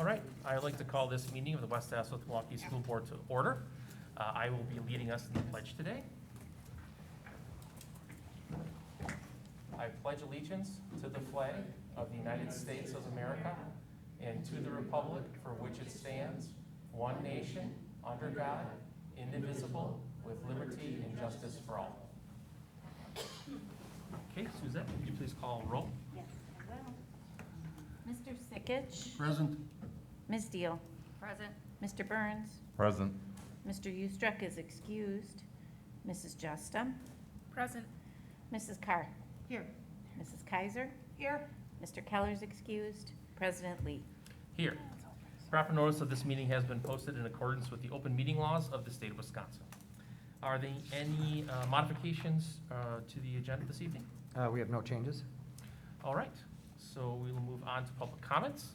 All right, I'd like to call this meeting of the West Assawamsett Milwaukee School Board to order. I will be leading us in the pledge today. I pledge allegiance to the flag of the United States of America and to the republic for which it stands, one nation, under God, indivisible, with liberty and justice for all. Okay, Suzette, could you please call roll? Yes, I will. Mr. Sikich? Present. Ms. Deal? Present. Mr. Burns? Present. Mr. Ustruck is excused. Mrs. Justum? Present. Mrs. Carr? Here. Mrs. Kaiser? Here. Mr. Keller's excused. President Lee? Here. Proper notice of this meeting has been posted in accordance with the open meeting laws of the state of Wisconsin. Are there any modifications to the agenda this evening? We have no changes. All right, so we will move on to public comments.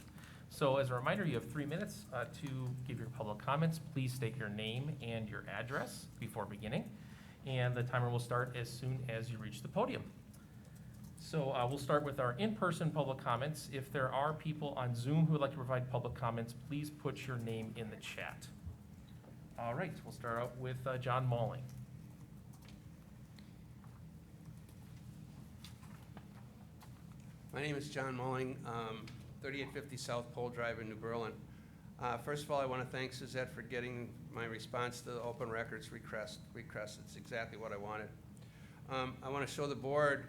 So as a reminder, you have 3 minutes to give your public comments. Please state your name and your address before beginning, and the timer will start as soon as you reach the podium. So we'll start with our in-person public comments. If there are people on Zoom who would like to provide public comments, please put your name in the chat. All right, we'll start out with John Malling. My name is John Mulling, 3850 South Pole Drive in New Berlin. First of all, I want to thank Suzette for getting my response to the open records request. It's exactly what I wanted. I want to show the board,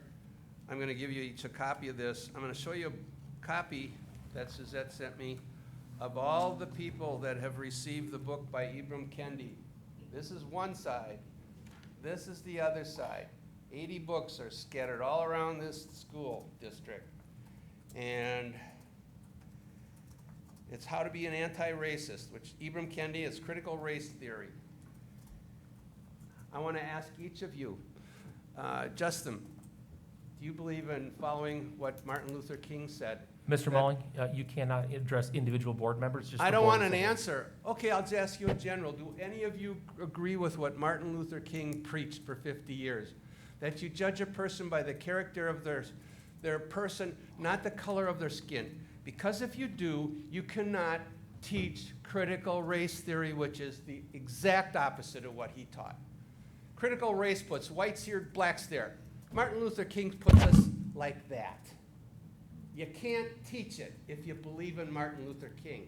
I'm going to give you each a copy of this. I'm going to show you a copy that Suzette sent me of all the people that have received the book by Ibram Kendi. This is one side. This is the other side. 80 books are scattered all around this school district. And it's How to Be an Anti-Racist, which Ibram Kendi is critical race theory. I want to ask each of you, Justin, do you believe in following what Martin Luther King said? Mr. Malling, you cannot address individual board members. Just I the don't board want as an a whole. answer. Okay, I'll just ask you in general. Do any of you agree with what Martin Luther King preached for 50 years? That you judge a person by the character of their person, not the color of their skin. Because if you do, you cannot teach critical race theory, which is the exact opposite of what he taught. Critical race puts whites here, blacks there. Martin Luther King puts us like that. You can't teach it if you believe in Martin Luther King.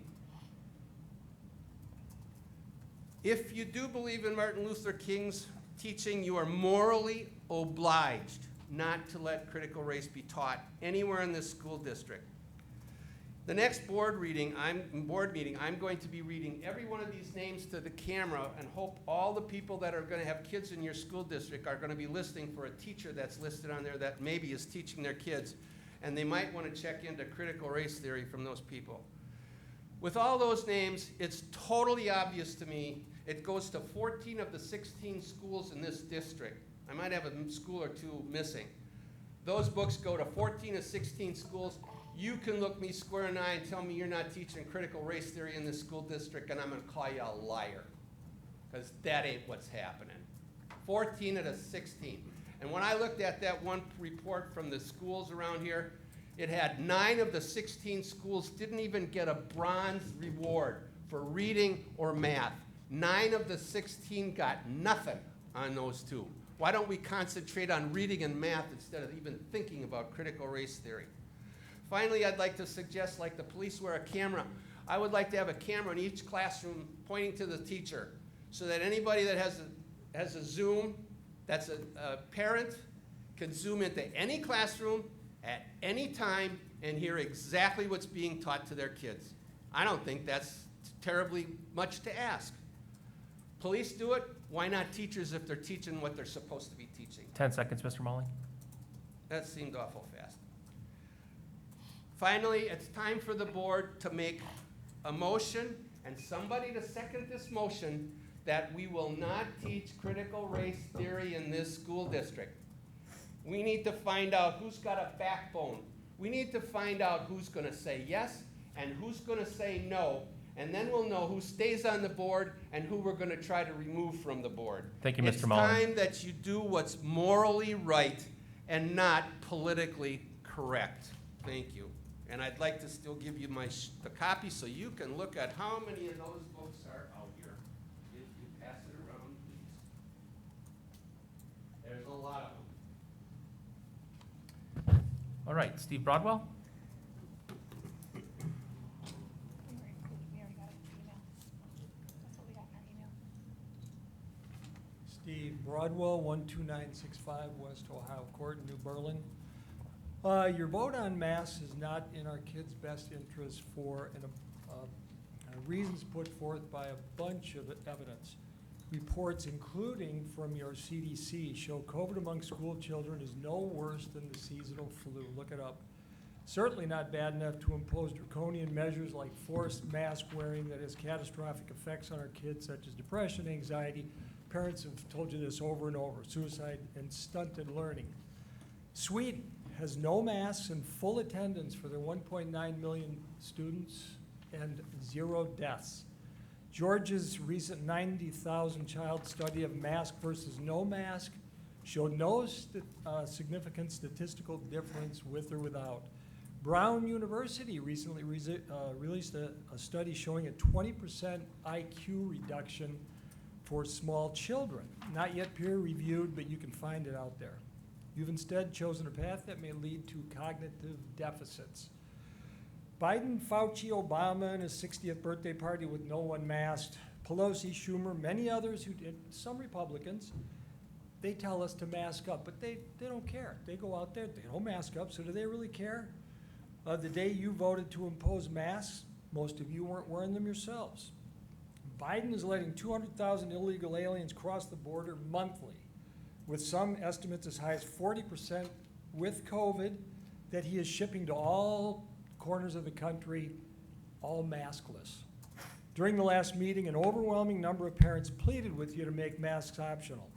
If you do believe in Martin Luther King's teaching, you are morally obliged not to let critical race be taught anywhere in this school district. The next board meeting, I'm going to be reading every one of these names to the camera and hope all the people that are going to have kids in your school district are going to be listening for a teacher that's listed on there that maybe is teaching their kids, and they might want to check into critical race theory from those people. With all those names, it's totally obvious to me it goes to 14 of the 16 schools in this district. I might have a school or two missing. Those books go to 14 of 16 schools. You can look me square in the eye and tell me you're not teaching critical race theory in this school district, and I'm going to call you a liar, because that ain't what's happening. 14 of the 16. And when I looked at that one report from the schools around here, it had 9 of the 16 schools didn't even get a bronze reward for reading or math. 9 of the 16 got nothing on those two. Why don't we concentrate on reading and math instead of even thinking about critical race theory? Finally, I'd like to suggest, like the police wear a camera, I would like to have a camera in each classroom pointing to the teacher so that anybody that has a Zoom, that's a parent, can zoom into any classroom at any time and hear exactly what's being taught to their kids. I don't think that's terribly much to ask. Police do it. Why not teachers if they're teaching what they're supposed to be teaching? 10 seconds, Mr. Malling. That seemed awful fast. Finally, it's time for the board to make a motion and somebody to second this motion that we will not teach critical race theory in this school district. We need to find out who's got a backbone. We need to find out who's going to say yes and who's going to say no, and then we'll know who stays on the board and who we're going to try to remove from the board. Thank you, Mr. It's Mullen. time that you do what's morally right and not politically correct. Thank you. And I'd like to still give you the copy so you can look at how many of those books are out here. If you pass it around, please. There's a lot of them. All right, Steve Broadwell? We already got an email. That's what we got in our email. Steve Broadwell, 12965 West Ohio Court, New Berlin. Your vote on masks is not in our kids' best interest for reasons put forth by a bunch of evidence. Reports, including from your CDC, show COVID among school children is no worse than the seasonal flu. Look it up. Certainly not bad enough to impose draconian measures like forced mask wearing that has catastrophic effects on our kids, such as depression, anxiety. Parents have told you this over and over, suicide and stunted learning. Sweden has no masks and full attendance for their 1.9 million students and 0 deaths. Georgia's recent 90,000 child study of mask versus no mask showed no significant statistical difference with or without. Brown University recently released a study showing a 20% IQ reduction for small children. Not yet peer-reviewed, but you can find it out there. You've instead chosen a path that may lead to cognitive deficits. Biden, Fauci, Obama, and his 60th birthday party with no one masked, Pelosi, Schumer, many others who did, some Republicans, they tell us to mask up, but they don't care. They go out there, they don't mask up, so do they really care? The day you voted to impose masks, most of you weren't wearing them yourselves. Biden is letting 200,000 illegal aliens cross the border monthly, with some estimates as high as 40% with COVID that he is shipping to all corners of the country, all maskless. During the last meeting, an overwhelming number of parents pleaded with you to make masks optional.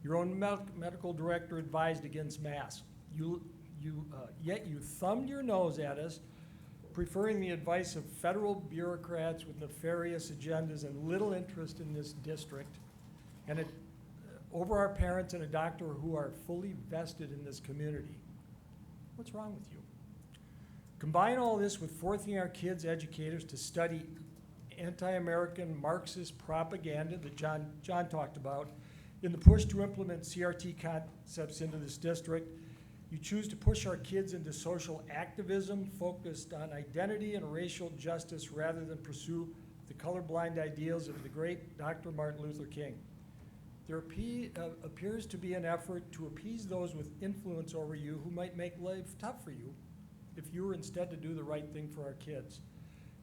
Your own medical director advised against masks. Yet you thumbed your nose at us, preferring the advice of federal bureaucrats with nefarious agendas and little interest in this district, and over our parents and a doctor who are fully vested in this community. What's wrong with you? Combine all this with forcing our kids' educators to study anti-American Marxist propaganda that John talked about in the push to implement CRT concepts into this district. You choose to push our kids into social activism focused on identity and racial justice rather than pursue the colorblind ideals of the great Dr. Martin Luther King. There appears to be an effort to appease those with influence over you who might make life tough for you if you were instead to do the right thing for our kids.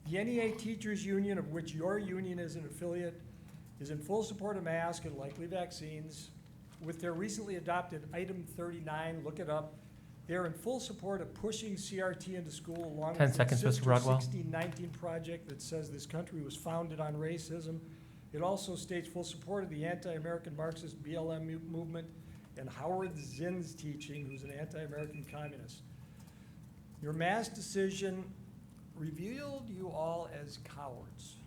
The NEA Teachers Union, of which your union is an affiliate, is in full support of masks and likely vaccines. With their recently adopted Item 39, look it up, they're in full support of pushing CRT into school along 10 with seconds, the Mr. Sister Broadwell. 1619 project that says this country was founded on racism. It also states full support of the anti-American Marxist BLM movement and Howard Zinn's teaching, who's an anti-American communist. Your mask decision revealed you all as cowards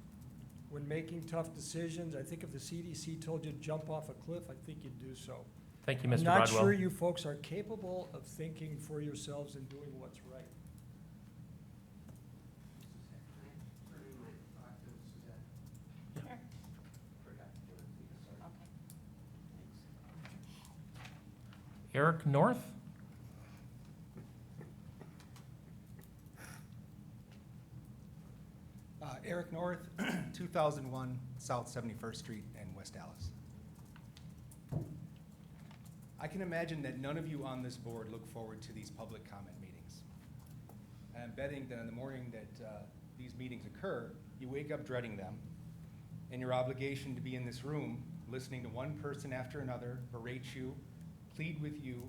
when making tough decisions. I think if the CDC told you to jump off a cliff, I think you'd do so. Thank you, Mr. I'm not Broadwell. sure you folks are capable of thinking for yourselves and doing what's right. Sure. Eric North? Eric North, 2001 South 71st Street in West Dallas. I can imagine that none of you on this board look forward to these public comment meetings. And I'm betting that on the morning that these meetings occur, you wake up dreading them, and your obligation to be in this room, listening to one person after another berate you, plead with you,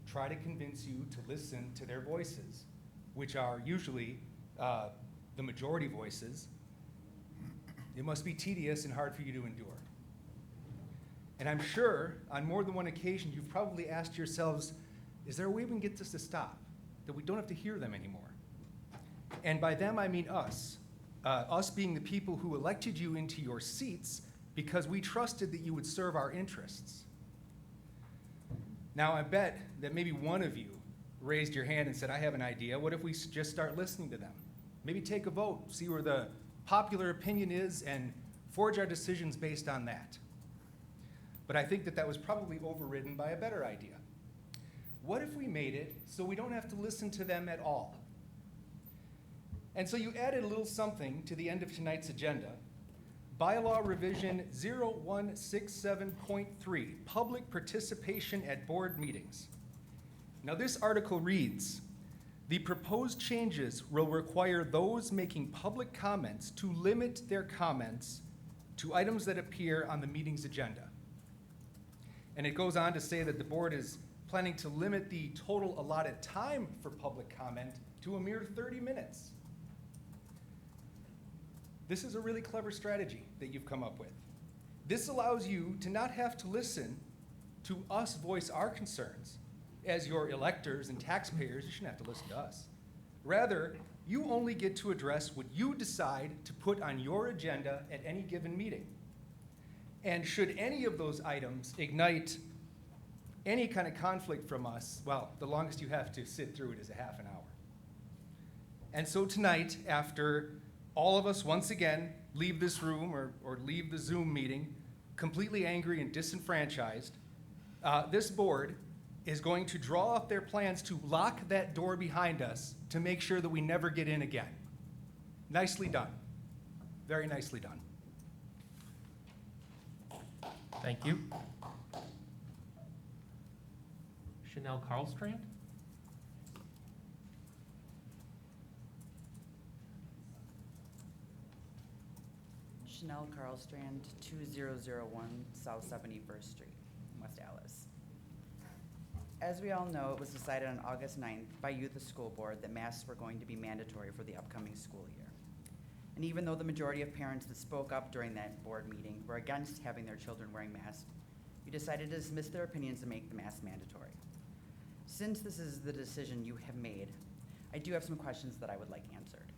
try to convince you to listen to their voices, which are usually the majority voices. It must be tedious and hard for you to endure. And I'm sure on more than one occasion you've probably asked yourselves, is there a way we can get this to stop, that we don't have to hear them anymore? And by them I mean us. Us being the people who elected you into your seats because we trusted that you would serve our interests. Now I bet that maybe one of you raised your hand and said, I have an idea. What if we just start listening to them? Maybe take a vote, see where the popular opinion is, and forge our decisions based on that. But I think that that was probably overridden by a better idea. What if we made it so we don't have to listen to them at all? And so you added a little something to the end of tonight's agenda. Bylaw revision 0167.3, public participation at board meetings. Now this article reads, the proposed changes will require those making public comments to limit their comments to items that appear on the meeting's agenda. And it goes on to say that the board is planning to limit the total allotted time for public comment to a mere 30 minutes. This is a really clever strategy that you've come up with. This allows you to not have to listen to us voice our concerns. As your electors and taxpayers, you shouldn't have to listen to us. Rather, you only get to address what you decide to put on your agenda at any given meeting. And should any of those items ignite any kind of conflict from us, well, the longest you have to sit through it is a half an hour. And so tonight, after all of us once again leave this room or leave the Zoom meeting completely angry and disenfranchised, this board is going to draw up their plans to lock that door behind us to make sure that we never get in again. Nicely done. Very nicely done. Thank you. Chanel Carlstrand? Chanel Carlstrand, 2001 South 71st Street, West Allis. As we all know, it was decided on August 9th by you, the school board, that masks were going to be mandatory for the upcoming school year. And even though the majority of parents that spoke up during that board meeting were against having their children wearing masks, you decided to dismiss their opinions and make the mask mandatory. Since this is the decision you have made, I do have some questions that I would like answered.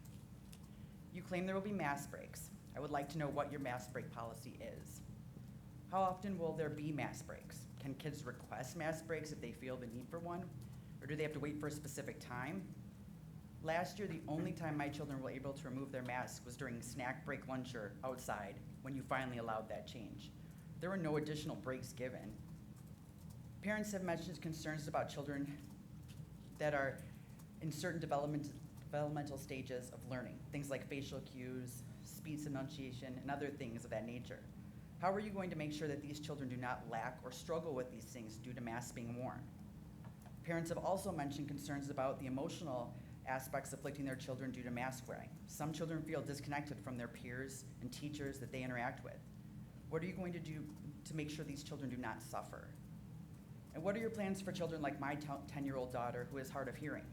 You claim there will be mask breaks. I would like to know what your mask break policy is. How often will there be mask breaks? Can kids request mask breaks if they feel the need for one? Or do they have to wait for a specific time? Last year, the only time my children were able to remove their masks was during snack break, lunch, or outside, when you finally allowed that change. There were no additional breaks given. Parents have mentioned concerns about children that are in certain developmental stages of learning, things like facial cues, speech enunciation, and other things of that nature. How are you going to make sure that these children do not lack or struggle with these things due to masks being worn? Parents have also mentioned concerns about the emotional aspects afflicting their children due to mask wearing. Some children feel disconnected from their peers and teachers that they interact with. What are you going to do to make sure these children do not suffer? And what are your plans for children like my 10-year-old daughter who is hard of hearing?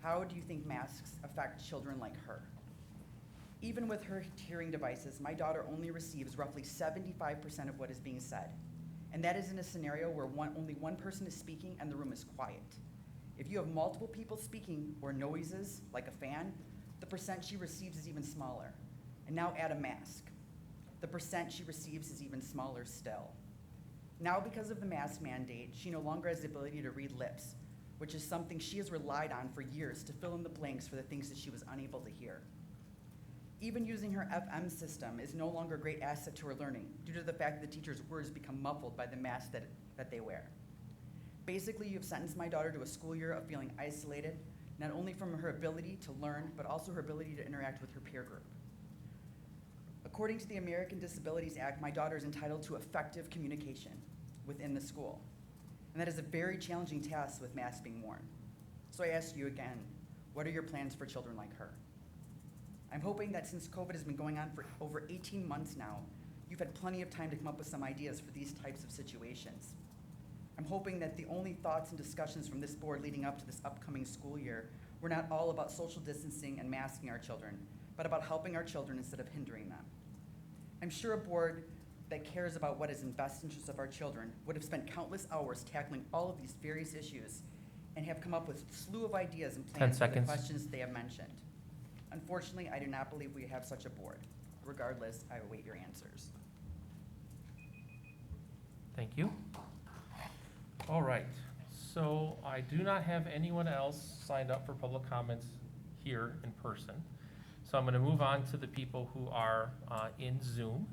How do you think masks affect children like her? Even with her hearing devices, my daughter only receives roughly 75% of what is being said. And that is in a scenario where only one person is speaking and the room is quiet. If you have multiple people speaking or noises, like a fan, the percent she receives is even smaller. And now add a mask. The percent she receives is even smaller still. Now, because of the mask mandate, she no longer has the ability to read lips, which is something she has relied on for years to fill in the blanks for the things that she was unable to hear. Even using her FM system is no longer a great asset to her learning due to the fact that the teacher's words become muffled by the mask that they wear. Basically, you've sentenced my daughter to a school year of feeling isolated, not only from her ability to learn, but also her ability to interact with her peer group. According to the American Disabilities Act, my daughter is entitled to effective communication within the school. And that is a very challenging task with masks being worn. So I ask you again, what are your plans for children like her? I'm hoping that since COVID has been going on for over 18 months now, you've had plenty of time to come up with some ideas for these types of situations. I'm hoping that the only thoughts and discussions from this board leading up to this upcoming school year were not all about social distancing and masking our children, but about helping our children instead of hindering them. I'm sure a board that cares about what is in best interest of our children would have spent countless hours tackling all of these various issues and have come up with a slew of ideas and 10 plans for the seconds. questions they have mentioned. Unfortunately, I do not believe we have such a board. Regardless, I await your answers. Thank you. All right, So I do not have anyone else signed up for public comments here in person. So I'm going to move on to the people who are in Zoom.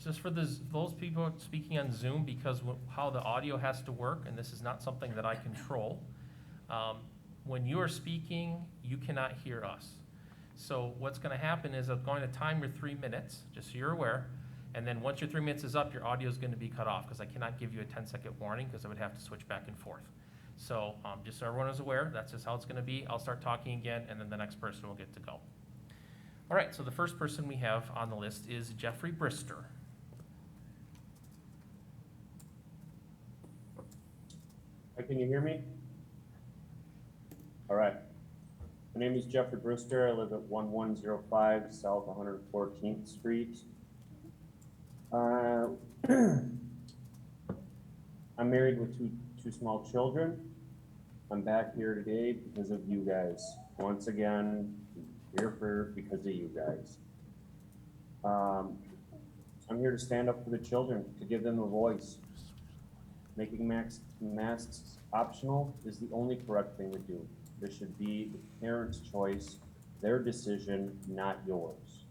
Just for those people speaking on Zoom, because how the audio has to work, and this is not something that I control, when you are speaking, you cannot hear us. So what's going to happen is I'm going to time your 3 minutes, just so you're aware. And then once your 3 minutes is up, your audio is going to be cut off because I cannot give you a 10-second warning because I would have to switch back and forth. So just so everyone is aware, that's just how it's going to be. I'll start talking again, and then the next person will get to go. All right, so the first person we have on the list is Jeffrey Brister. Can you hear me? All right. My name is Jeffrey Brister. I live at 1105 South 114th Street. I'm married with two small children. I'm back here today because of you guys. Once again, because of you guys. I'm here to stand up for the children, to give them a voice. Making masks optional is the only correct thing to do. This should be the parents' choice, their decision, not yours.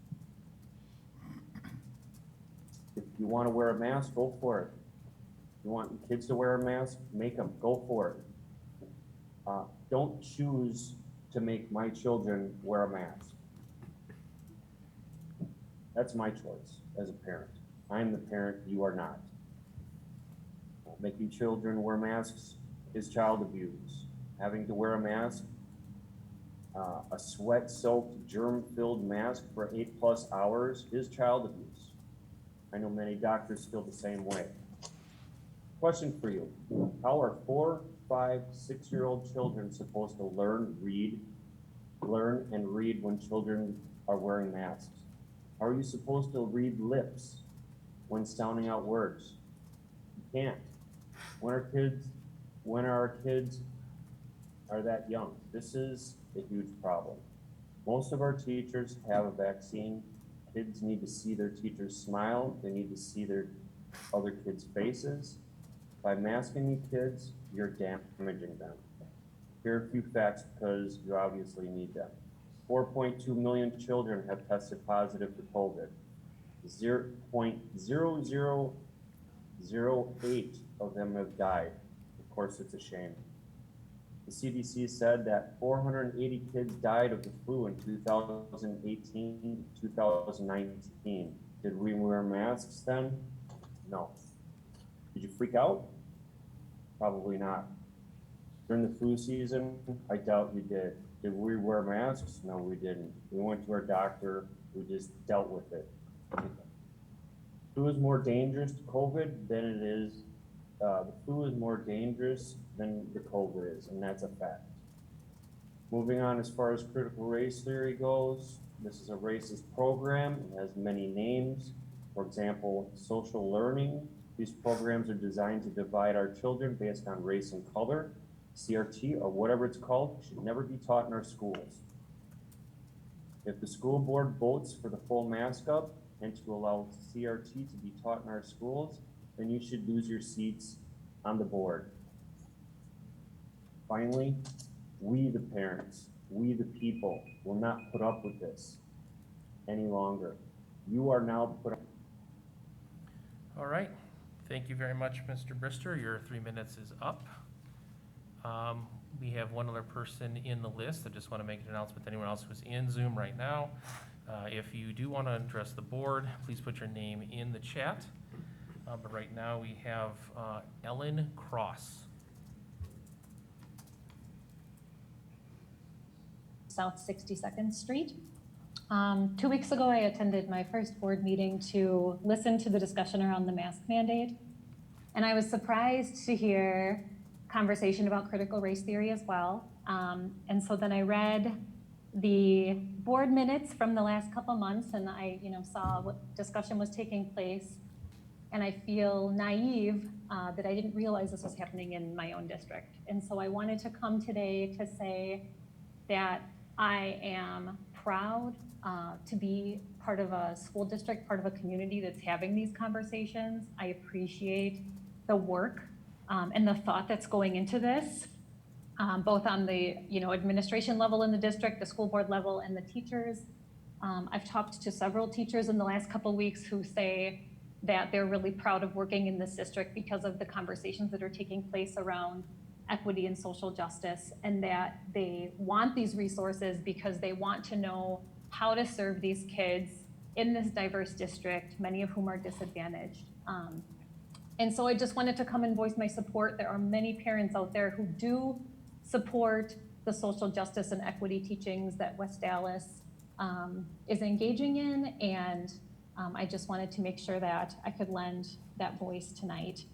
If you want to wear a mask, go for it. If you want your kids to wear a mask, make them, go for it. Don't choose to make my children wear a mask. That's my choice as a parent. I'm the parent, you are not. Making children wear masks is child abuse. Having to wear a mask, a sweat-soaked, germ-filled mask for 8+ hours is child abuse. I know many doctors feel the same way. Question for you. How are 4, 5, 6-year-old children supposed to learn and read when children are wearing masks? How are you supposed to read lips when sounding out words? You can't. When our kids are that young? This is a huge problem. Most of our teachers have a vaccine. Kids need to see their teachers smile. They need to see their other kids' faces. By masking you kids, you're damaging them. Here are a few facts because you obviously need them. 4.2 million children have tested positive for COVID. 0.0008 of them have died. Of course, it's a shame. The CDC said that 480 kids died of the flu in 2018, 2019. Did we wear masks then? No. Did you freak out? Probably not. During the flu season, I doubt you did. Did we wear masks? No, we didn't. We went to our doctor. We just dealt with it. Flu is more dangerous to COVID than it is. The flu is more dangerous than the COVID is, and that's a fact. Moving on, as far as critical race theory goes, this is a racist program. It has many names. For example, social learning. These programs are designed to divide our children based on race and color. CRT, or whatever it's called, should never be taught in our schools. If the school board votes for the full mask up and to allow CRT to be taught in our schools, then you should lose your seats on the board. Finally, we the parents, we the people will not put up with this any longer. You are now put up. All right. Thank you very much, Mr. Brister. Your 3 minutes is up. We have one other person in the list. I just want to make an announcement to anyone else who's in Zoom right now. If you do want to address the board, please put your name in the chat. But right now we have Ellen Cross. South 62nd Street. 2 weeks ago, I attended my first board meeting to listen to the discussion around the mask mandate. And I was surprised to hear conversation about critical race theory as well. And so then I read the board minutes from the last couple months, and I saw what discussion was taking place. And I feel naive that I didn't realize this was happening in my own district. And so I wanted to come today to say that I am proud to be part of a school district, part of a community that's having these conversations. I appreciate the work and the thought that's going into this, both on the administration level in the district, the school board level, and the teachers. I've talked to several teachers in the last couple of weeks who say that they're really proud of working in this district because of the conversations that are taking place around equity and social justice, and that they want these resources because they want to know how to serve these kids in this diverse district, many of whom are disadvantaged. And so I just wanted to come and voice my support. There are many parents out there who do support the social justice and equity teachings that West Dallas is engaging in, and I just wanted to make sure that I could lend that voice tonight.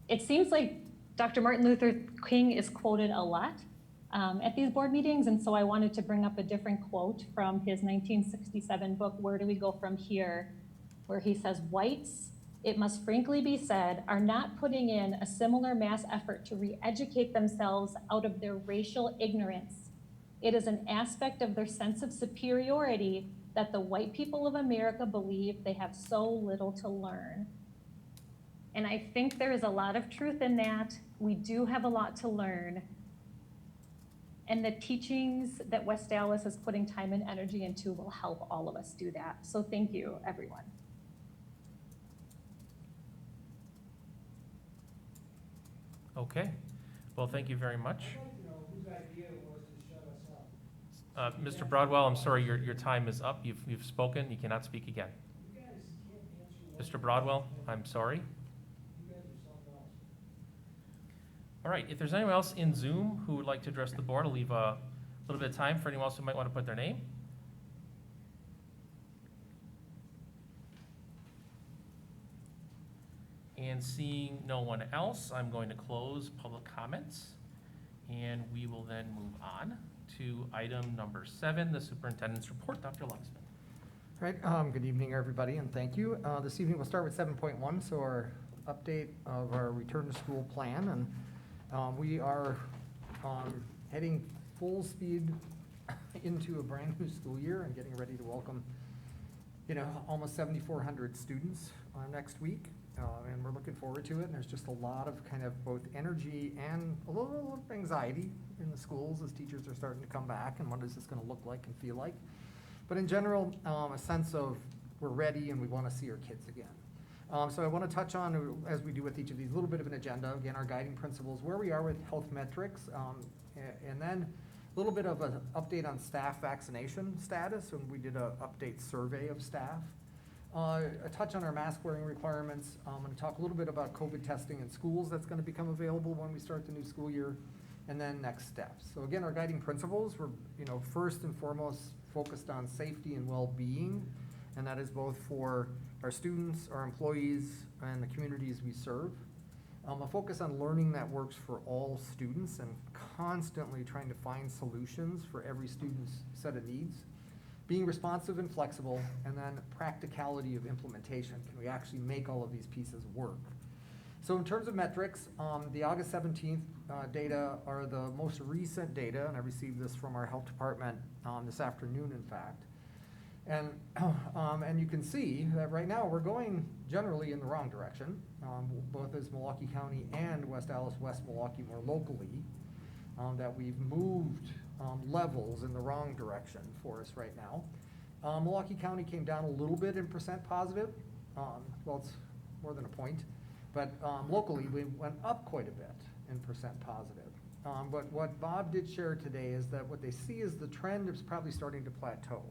It seems like Dr. Martin Luther King is quoted a lot at these board meetings, and so I wanted to bring up a different quote from his 1967 book, Where Do We Go From Here?, where he says, "Whites, it must frankly be said, are not putting in a similar mass effort to re-educate themselves out of their racial ignorance. It is an aspect of their sense of superiority that the white people of America believe they have so little to learn." And I think there is a lot of truth in that. We do have a lot to learn. And the teachings that West Dallas is putting time and energy into will help all of us do that. So thank you, everyone. Okay, well, thank you very much. I'd like to know whose idea it was to shut us up. Mr. Broadwell, I'm sorry, your time is up. You've spoken. You cannot speak again. You guys can't answer. Mr. Broadwell, I'm sorry. You guys are something else. All right, if there's anyone else in Zoom who would like to address the board, I'll leave a little bit of time for anyone else who might want to put their name. And seeing no one else, I'm going to close public comments. And we will then move on to item number 7, the superintendent's report. Dr. Luxman. Right, good evening, everybody, and thank you. This evening, we'll start with 7.1, so our update of our return to school plan. And we are heading full speed into a brand new school year and getting ready to welcome, almost 7,400 students next week. And we're looking forward to it. And there's just a lot of kind of both energy and a little anxiety in the schools as teachers are starting to come back. And what is this going to look like and feel like? But in general, a sense of we're ready and we want to see our kids again. So I want to touch on, as we do with each of these, a little bit of an agenda. Again, our guiding principles, where we are with health metrics, and then a little bit of an update on staff vaccination status. And we did an update survey of staff. A touch on our mask wearing requirements. I'm going to talk a little bit about COVID testing in schools that's going to become available when we start the new school year, and then next steps. So again, our guiding principles, we're first and foremost focused on safety and well-being, and that is both for our students, our employees, and the communities we serve. A focus on learning that works for all students and constantly trying to find solutions for every student's set of needs. Being responsive and flexible, and then practicality of implementation. Can we actually make all of these pieces work? So in terms of metrics, the August 17th data are the most recent data, and I received this from our health department this afternoon, in fact. And you can see that right now we're going generally in the wrong direction, both as Milwaukee County and West Allis, West Milwaukee more locally, that we've moved levels in the wrong direction for us right now. Milwaukee County came down a little bit in percent positive. Well, it's more than a point, but locally we went up quite a bit in percent positive. But what Bob did share today is that what they see is the trend is probably starting to plateau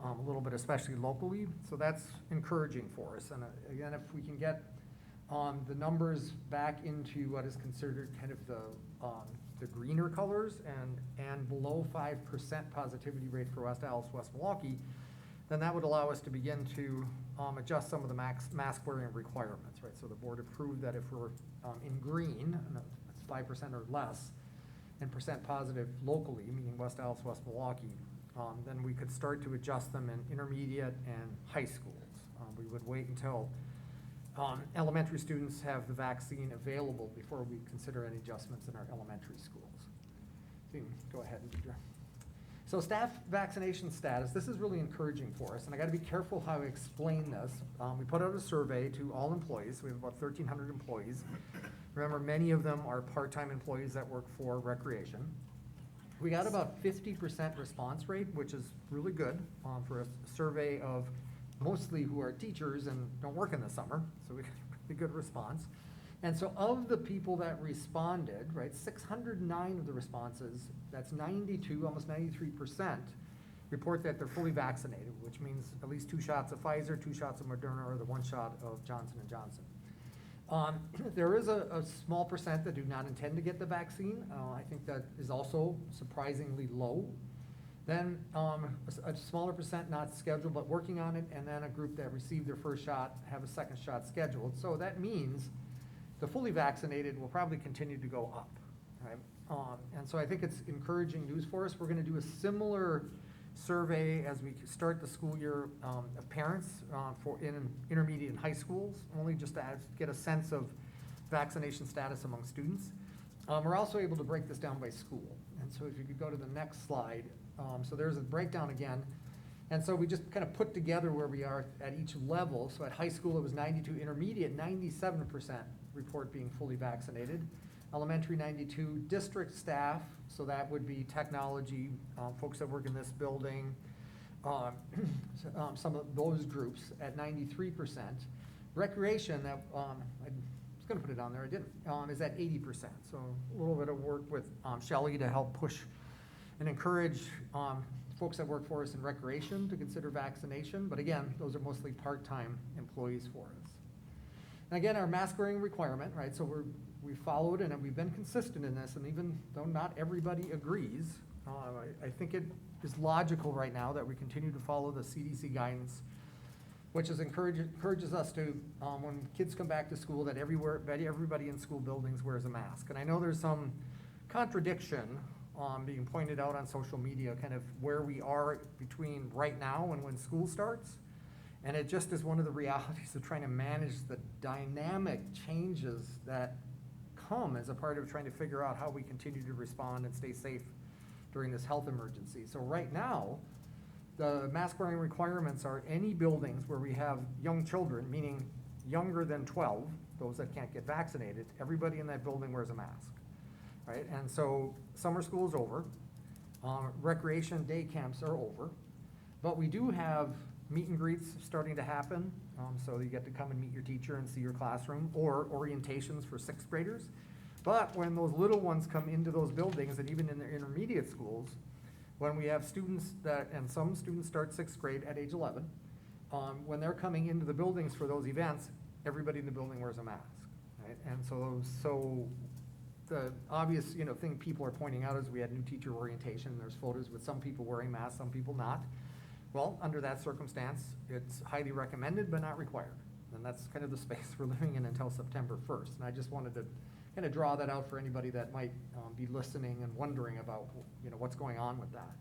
a little bit, especially locally. So that's encouraging for us. And again, if we can get the numbers back into what is considered kind of the greener colors and below 5% positivity rate for West Allis, West Milwaukee, then that would allow us to begin to adjust some of the mask wearing requirements, right? So the board approved that if we're in green, and that's 5% or less, and percent positive locally, meaning West Allis, West Milwaukee, then we could start to adjust them in intermediate and high schools. We would wait until elementary students have the vaccine available before we consider any adjustments in our elementary schools. So you can go ahead and So staff vaccination status, this is really encouraging for us, and I gotta be careful how I explain this. We put out a survey to all employees, we have about 1,300 employees. Remember, many of them are part-time employees that work for recreation. We got about 50% response rate, which is really good for a survey of mostly who are teachers and don't work in the summer, so we got a pretty good response. And so of the people that responded, right, 609 of the responses, that's 92, almost 93%, report that they're fully vaccinated, which means at least 2 shots of Pfizer, 2 shots of Moderna, or the 1 shot of Johnson & Johnson. There is a small percent that do not intend to get the vaccine. I think that is also surprisingly low. Then a smaller percent not scheduled but working on it, and then a group that received their first shot have a second shot scheduled. So that means the fully vaccinated will probably continue to go up, right? And so I think it's encouraging news for us. We're gonna do a similar survey as we start the school year of parents for intermediate and high schools, only just to get a sense of vaccination status among students. We're also able to break this down by school. And so if you could go to the next slide. So there's a breakdown again. And so we just kind of put together where we are at each level. So at high school, it was 92, intermediate, 97% report being fully vaccinated. Elementary, 92, district staff, so that would be technology, folks that work in this building, some of those groups at 93%. Recreation, that I was gonna put it on there, I didn't, is at 80%. So a little bit of work with Shelley to help push and encourage folks that work for us in recreation to consider vaccination. But again, those are mostly part-time employees for us. And again, our mask wearing requirement, right? So we followed and we've been consistent in this, and even though not everybody agrees, I think it is logical right now that we continue to follow the CDC guidance, which is encourages us to, when kids come back to school, that everybody in school buildings wears a mask. And I know there's some contradiction being pointed out on social media, kind of where we are between right now and when school starts. And it just is one of the realities of trying to manage the dynamic changes that come as a part of trying to figure out how we continue to respond and stay safe during this health emergency. So right now, the mask wearing requirements are any buildings where we have young children, meaning younger than 12, those that can't get vaccinated, everybody in that building wears a mask, right? And so summer school is over, recreation day camps are over, but we do have meet and greets starting to happen. So you get to come and meet your teacher and see your classroom, or orientations for 6th graders. But when those little ones come into those buildings, and even in the intermediate schools, when we have students and some students start 6th grade at age 11, when they're coming into the buildings for those events, everybody in the building wears a mask, right? And so the obvious, thing people are pointing out is we had new teacher orientation. There's photos with some people wearing masks, some people not. Well, under that circumstance, it's highly recommended but not required. And that's kind of the space we're living in until September 1st. And I just wanted to kind of draw that out for anybody that might be listening and wondering about, what's going on with that.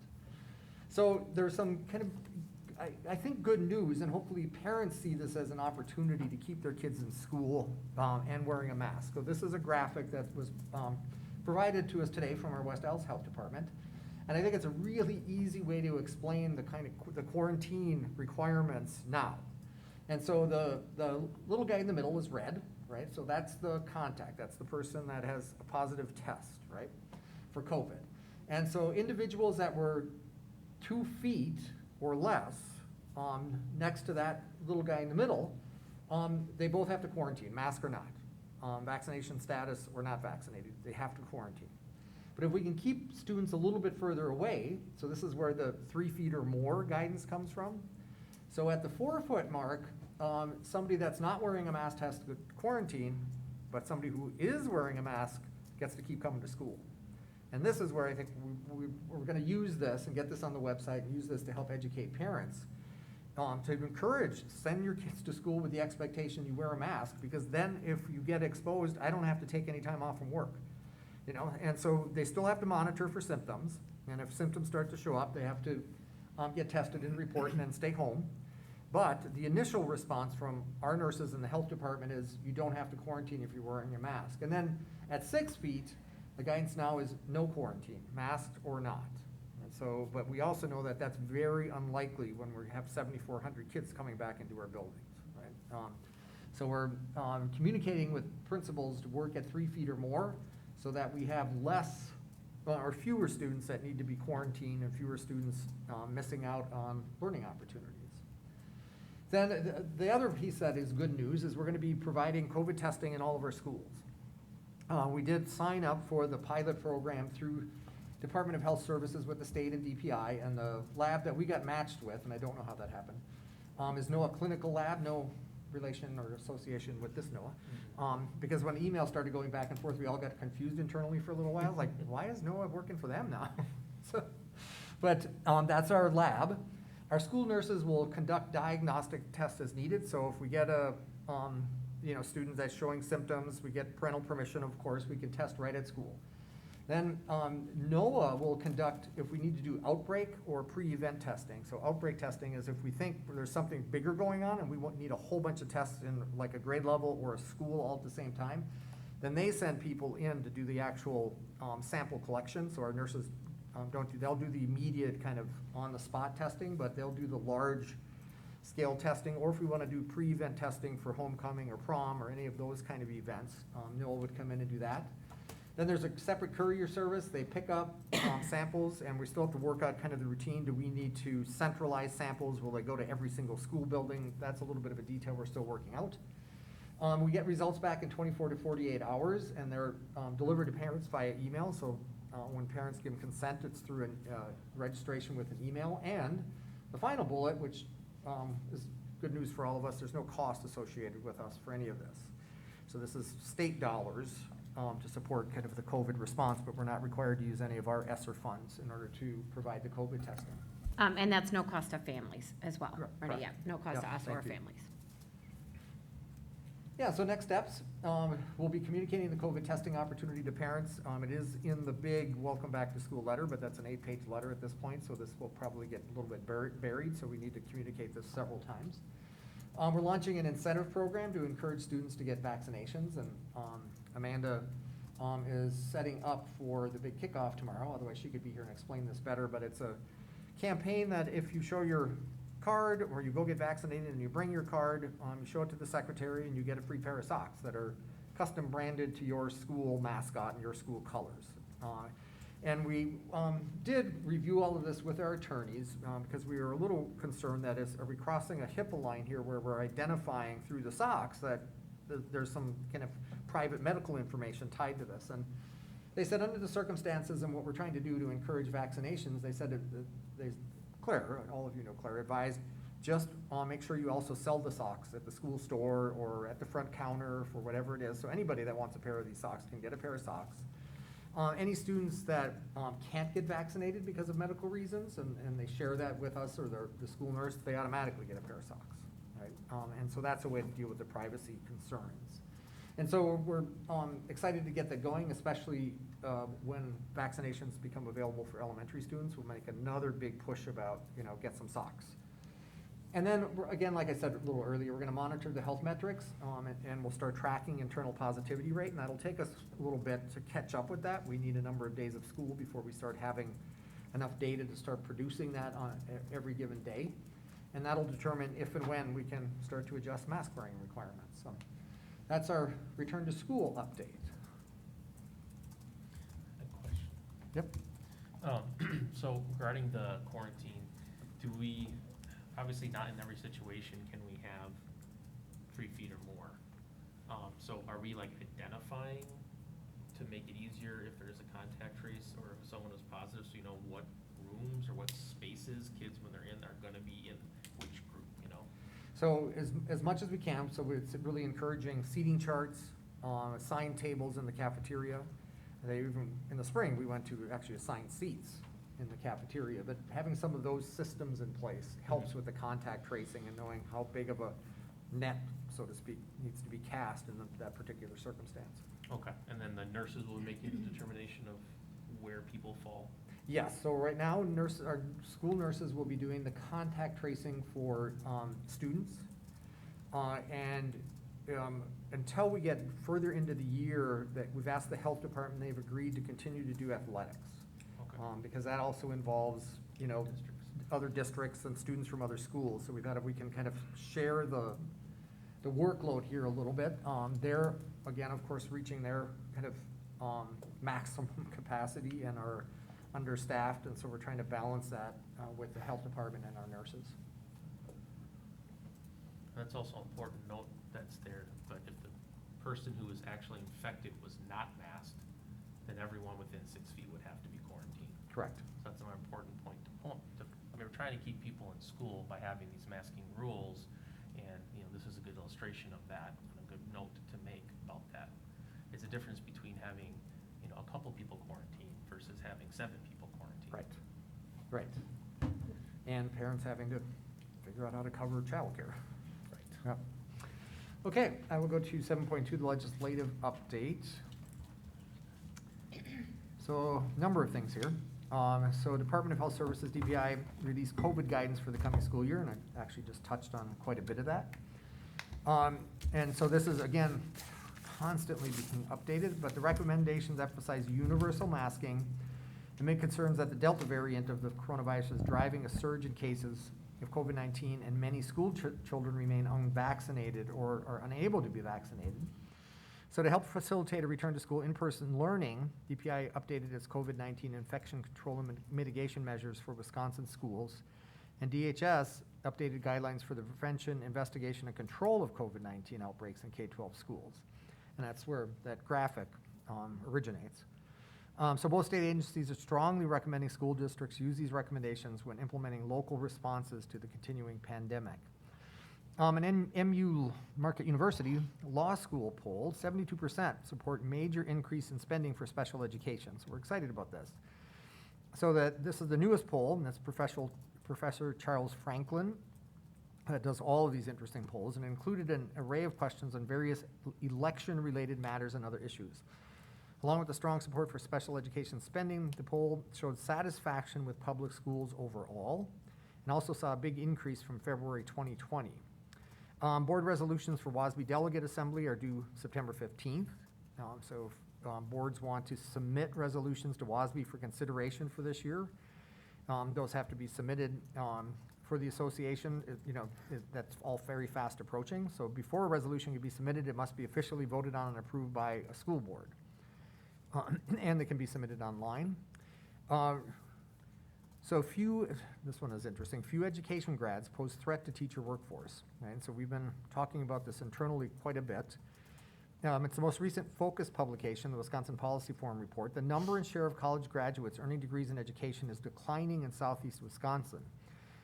So there's some kind of, I think, good news, and hopefully parents see this as an opportunity to keep their kids in school and wearing a mask. So this is a graphic that was provided to us today from our West Allis Health Department. And I think it's a really easy way to explain the quarantine requirements now. And so the little guy in the middle is red, right? So that's the contact. That's the person that has a positive test, right, for COVID. And so individuals that were 2 feet or less next to that little guy in the middle, they both have to quarantine, mask or not, vaccination status or not vaccinated. They have to quarantine. But if we can keep students a little bit further away, so this is where the 3 feet or more guidance comes from. So at the 4-foot mark, somebody that's not wearing a mask has to quarantine, but somebody who is wearing a mask gets to keep coming to school. And this is where I think we're gonna use this and get this on the website and use this to help educate parents, to encourage, send your kids to school with the expectation you wear a mask, because then if you get exposed, I don't have to take any time off from work. And so they still have to monitor for symptoms, and if symptoms start to show up, they have to get tested and report and then stay home. But the initial response from our nurses in the health department is you don't have to quarantine if you're wearing a mask. And then at 6 feet, the guidance now is no quarantine, masked or not. And So, but we also know that that's very unlikely when we have 7,400 kids coming back into our buildings, right? So we're communicating with principals to work at 3 feet or more so that we have less or fewer students that need to be quarantined and fewer students missing out on learning opportunities. Then the other piece that is good news is we're going to be providing COVID testing in all of our schools. We did sign up for the pilot program through Department of Health Services with the state and DPI, and the lab that we got matched with, and I don't know how that happened, is NOAA Clinical Lab, no relation or association with this NOAA. Because when emails started going back and forth, we all got confused internally for a little while, like, why is NOAA working for them now? But that's our lab. Our school nurses will conduct diagnostic tests as needed, so if we get a student that's showing symptoms, we get parental permission, of course, we can test right at school. Then NOAA will conduct, if we need to do outbreak or pre-event testing. So outbreak testing is if we think there's something bigger going on and we won't need a whole bunch of tests in like a grade level or a school all at the same time, then they send people in to do the actual sample collection. So our nurses they'll do the immediate kind of on-the-spot testing, but they'll do the large scale testing, or if we want to do pre-event testing for homecoming or prom or any of those kind of events, NOAA would come in and do that. Then there's a separate courier service. They pick up samples, and we still have to work out kind of the routine. Do we need to centralize samples? Will they go to every single school building? That's a little bit of a detail we're still working out. We get results back in 24 to 48 hours, and they're delivered to parents via email. So when parents give consent, it's through a registration with an email. And the final bullet, which is good news for all of us, there's no cost associated with us for any of this. So this is state dollars to support kind of the COVID response, but we're not required to use any of our ESSER funds in order to provide the COVID testing. And that's no cost to families as well, Correct. right? Yeah, no cost to Yeah, us or thank you. families. Yeah, so next steps, we'll be communicating the COVID testing opportunity to parents. It is in the big welcome back to school letter, but that's an 8-page letter at this point, so this will probably get a little bit buried, so we need to communicate this several times. We're launching an incentive program to encourage students to get vaccinations, and Amanda is setting up for the big kickoff tomorrow, otherwise she could be here and explain this better, but it's a campaign that if you show your card or you go get vaccinated and you bring your card, you show it to the secretary and you get a free pair of socks that are custom branded to your school mascot and your school colors. And we did review all of this with our attorneys because we were a little concerned that are we crossing a HIPAA line here where we're identifying through the socks that there's some kind of private medical information tied to this. And they said under the circumstances and what we're trying to do to encourage vaccinations, they said Claire, all of you know Claire, advised just make sure you also sell the socks at the school store or at the front counter for whatever it is. So anybody that wants a pair of these socks can get a pair of socks. Any students that can't get vaccinated because of medical reasons and they share that with us or the school nurse, they automatically get a pair of socks, right? And so that's a way to deal with the privacy concerns. And so we're excited to get that going, especially when vaccinations become available for elementary students. We'll make another big push about, get some socks. And then, again, like I said a little earlier, we're going to monitor the health metrics, and we'll start tracking internal positivity rate, and that'll take us a little bit to catch up with that. We need a number of days of school before we start having enough data to start producing that on every given day. And that'll determine if and when we can start to adjust mask wearing requirements. So that's our return to school update. A question. Yep. So regarding the quarantine, do we, obviously not in every situation can we have 3 feet or more. So are we like identifying to make it easier if there's a contact trace or if someone is positive, so you know what rooms or what spaces kids when they're in are gonna be in which group, So as much as we can, so it's really encouraging seating charts, assigned tables in the cafeteria. They even, in the spring, we went to actually assign seats in the cafeteria, but having some of those systems in place helps with the contact tracing and knowing how big of a net, so to speak, needs to be cast in that particular circumstance. Okay, and then the nurses will be making the determination of where people fall? Yes, so right now, our school nurses will be doing the contact tracing for students. Until we get further into the year, that we've asked the health department, they've agreed to continue to do athletics. because that also involves, other districts and students from other schools. So we thought if we can kind of share the workload here a little bit. They're, again, of course, reaching their kind of maximum capacity and are understaffed, and so we're trying to balance that with the health department and our nurses. That's also important to note that's there, but if the person who was actually infected was not masked, then everyone within 6 feet would have to be quarantined. Correct. So that's an important point to point. We're trying to keep people in school by having these masking rules, and, this is a good illustration of that, and a good note to make about that. It's a difference between having, a couple people quarantined versus having 7 people quarantined. Right. And parents having to figure out how to cover childcare. Yep. Okay, I will go to 7.2, the legislative update. So, number of things here. So Department of Health Services, DPI, released COVID guidance for the coming school year, and I actually just touched on quite a bit of that. And so this is, again, constantly being updated, but the recommendations emphasize universal masking amid concerns that the Delta variant of the coronavirus is driving a surge in cases of COVID-19, and many school children remain unvaccinated or are unable to be vaccinated. So to help facilitate a return to school in-person learning, DPI updated its COVID-19 infection control and mitigation measures for Wisconsin schools, and DHS updated guidelines for the prevention, investigation, and control of COVID-19 outbreaks in K-12 schools. And that's where that graphic originates. So both state agencies are strongly recommending school districts use these recommendations when implementing local responses to the continuing pandemic. An MU Marquette University law school poll, 72% support major increase in spending for special education. So we're excited about this. So this is the newest poll, and that's Professor Charles Franklin that does all of these interesting polls, and included an array of questions on various election-related matters and other issues. Along with the strong support for special education spending, the poll showed satisfaction with public schools overall, and also saw a big increase from February 2020. Board resolutions for Wasbee Delegate Assembly are due September 15th. So if boards want to submit resolutions to Wasbee for consideration for this year, those have to be submitted for the association. That's all very fast approaching. So before a resolution can be submitted, it must be officially voted on and approved by a school board. And they can be submitted online. So this one is interesting, few education grads pose threat to teacher workforce, right? So we've been talking about this internally quite a bit. It's the most recent focus publication, the Wisconsin Policy Forum report. The number and share of college graduates earning degrees in education is declining in southeast Wisconsin,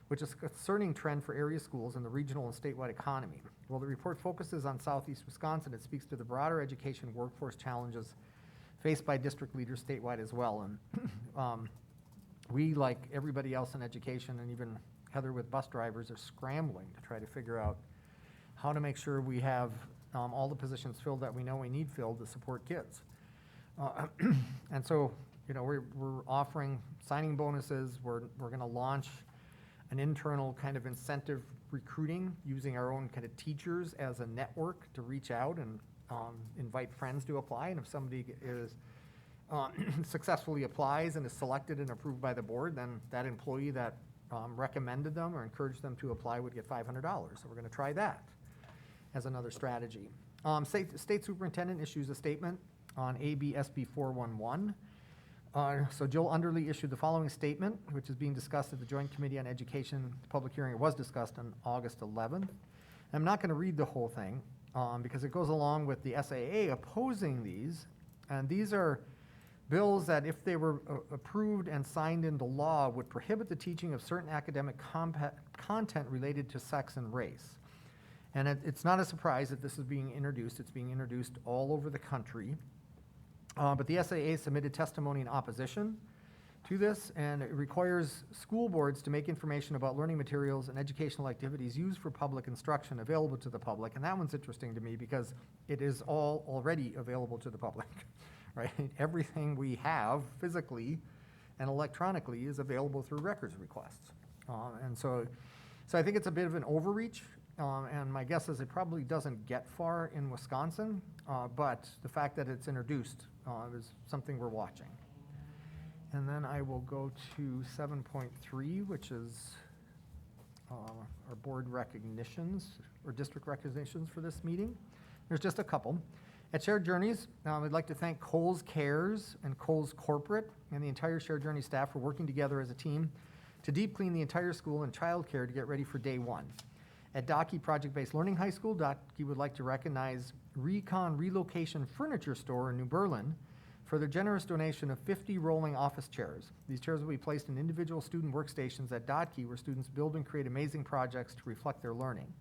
which is a concerning trend for area schools in the regional and statewide economy. While the report focuses on southeast Wisconsin, it speaks to the broader education workforce challenges faced by district leaders statewide as well. And we, like everybody else in education, and even Heather with bus drivers, are scrambling to try to figure out how to make sure we have all the positions filled that we know we need filled to support kids. And so, we're offering signing bonuses. We're going to launch an internal kind of incentive recruiting using our own kind of teachers as a network to reach out and invite friends to apply. And if somebody is successfully applies and is selected and approved by the board, then that employee that recommended them or encouraged them to apply would get $500. So we're going to try that as another strategy. State superintendent issues a statement on ABSB 411. So Jill Underly issued the following statement, which is being discussed at the Joint Committee on Education. The public hearing was discussed on August 11th. I'm not going to read the whole thing because it goes along with the SAA opposing these. And these are bills that, if they were approved and signed into law, would prohibit the teaching of certain academic content related to sex and race. And it's not a surprise that this is being introduced. It's being introduced all over the country. But the SAA submitted testimony in opposition to this, and it requires school boards to make information about learning materials and educational activities used for public instruction available to the public. And that one's interesting to me because it is all already available to the public, right? Everything we have physically and electronically is available through records requests. And so I think it's a bit of an overreach. And my guess is it probably doesn't get far in Wisconsin, but the fact that it's introduced is something we're watching. And then I will go to 7.3, which is our board recognitions, or district recognitions for this meeting. There's just a couple. At Shared Journeys, I'd like to thank Kohl's Cares and Kohl's Corporate and the entire Shared Journey staff for working together as a team to deep clean the entire school and childcare to get ready for day one. At Dockey Project-Based Learning High School, Dockey would like to recognize Recon Relocation Furniture Store in New Berlin for their generous donation of 50 rolling office chairs. These chairs will be placed in individual student workstations at Dockey, where students build and create amazing projects to reflect their learning.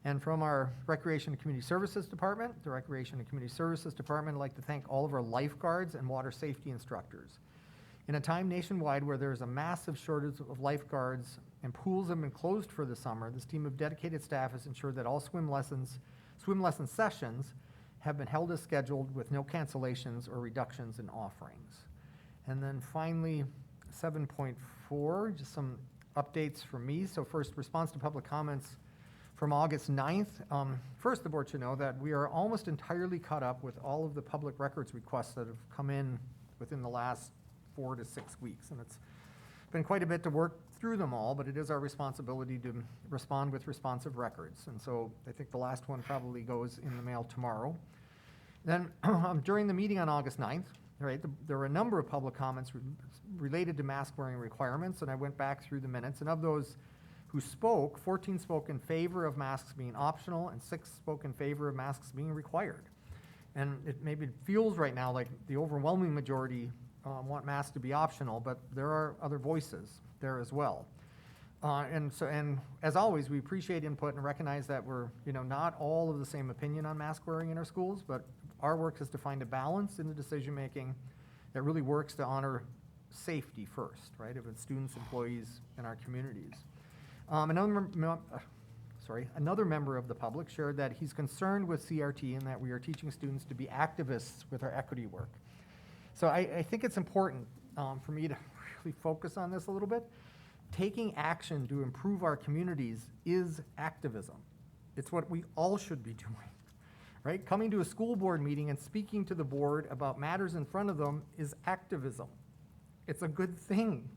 And from our Recreation and Community Services Department, the Recreation and Community Services Department, I'd like to thank all of our lifeguards and water safety instructors. In a time nationwide where there is a massive shortage of lifeguards and pools have been closed for the summer, this team of dedicated staff has ensured that all swim lesson sessions have been held as scheduled with no cancellations or reductions in offerings. And then finally, 7.4, just some updates from me. So first, response to public comments from August 9th. First, the board should know that we are almost entirely caught up with all of the public records requests that have come in within the last 4 to 6 weeks. And it's been quite a bit to work through them all, but it is our responsibility to respond with responsive records. And so I think the last one probably goes in the mail tomorrow. Then during the meeting on August 9th, right, there were a number of public comments related to mask wearing requirements, and I went back through the minutes, and of those who spoke, 14 spoke in favor of masks being optional, and 6 spoke in favor of masks being required. And it maybe feels right now like the overwhelming majority want masks to be optional, but there are other voices there as well. And as always, we appreciate input and recognize that we're not all of the same opinion on mask wearing in our schools, but our work is to find a balance in the decision making that really works to honor safety first, right, of its students, employees, and our communities. Another member of the public shared that he's concerned with CRT and that we are teaching students to be activists with our equity work. So I think it's important for me to really focus on this a little bit. Taking action to improve our communities is activism. It's what we all should be doing, right? Coming to a school board meeting and speaking to the board about matters in front of them is activism. It's a good thing.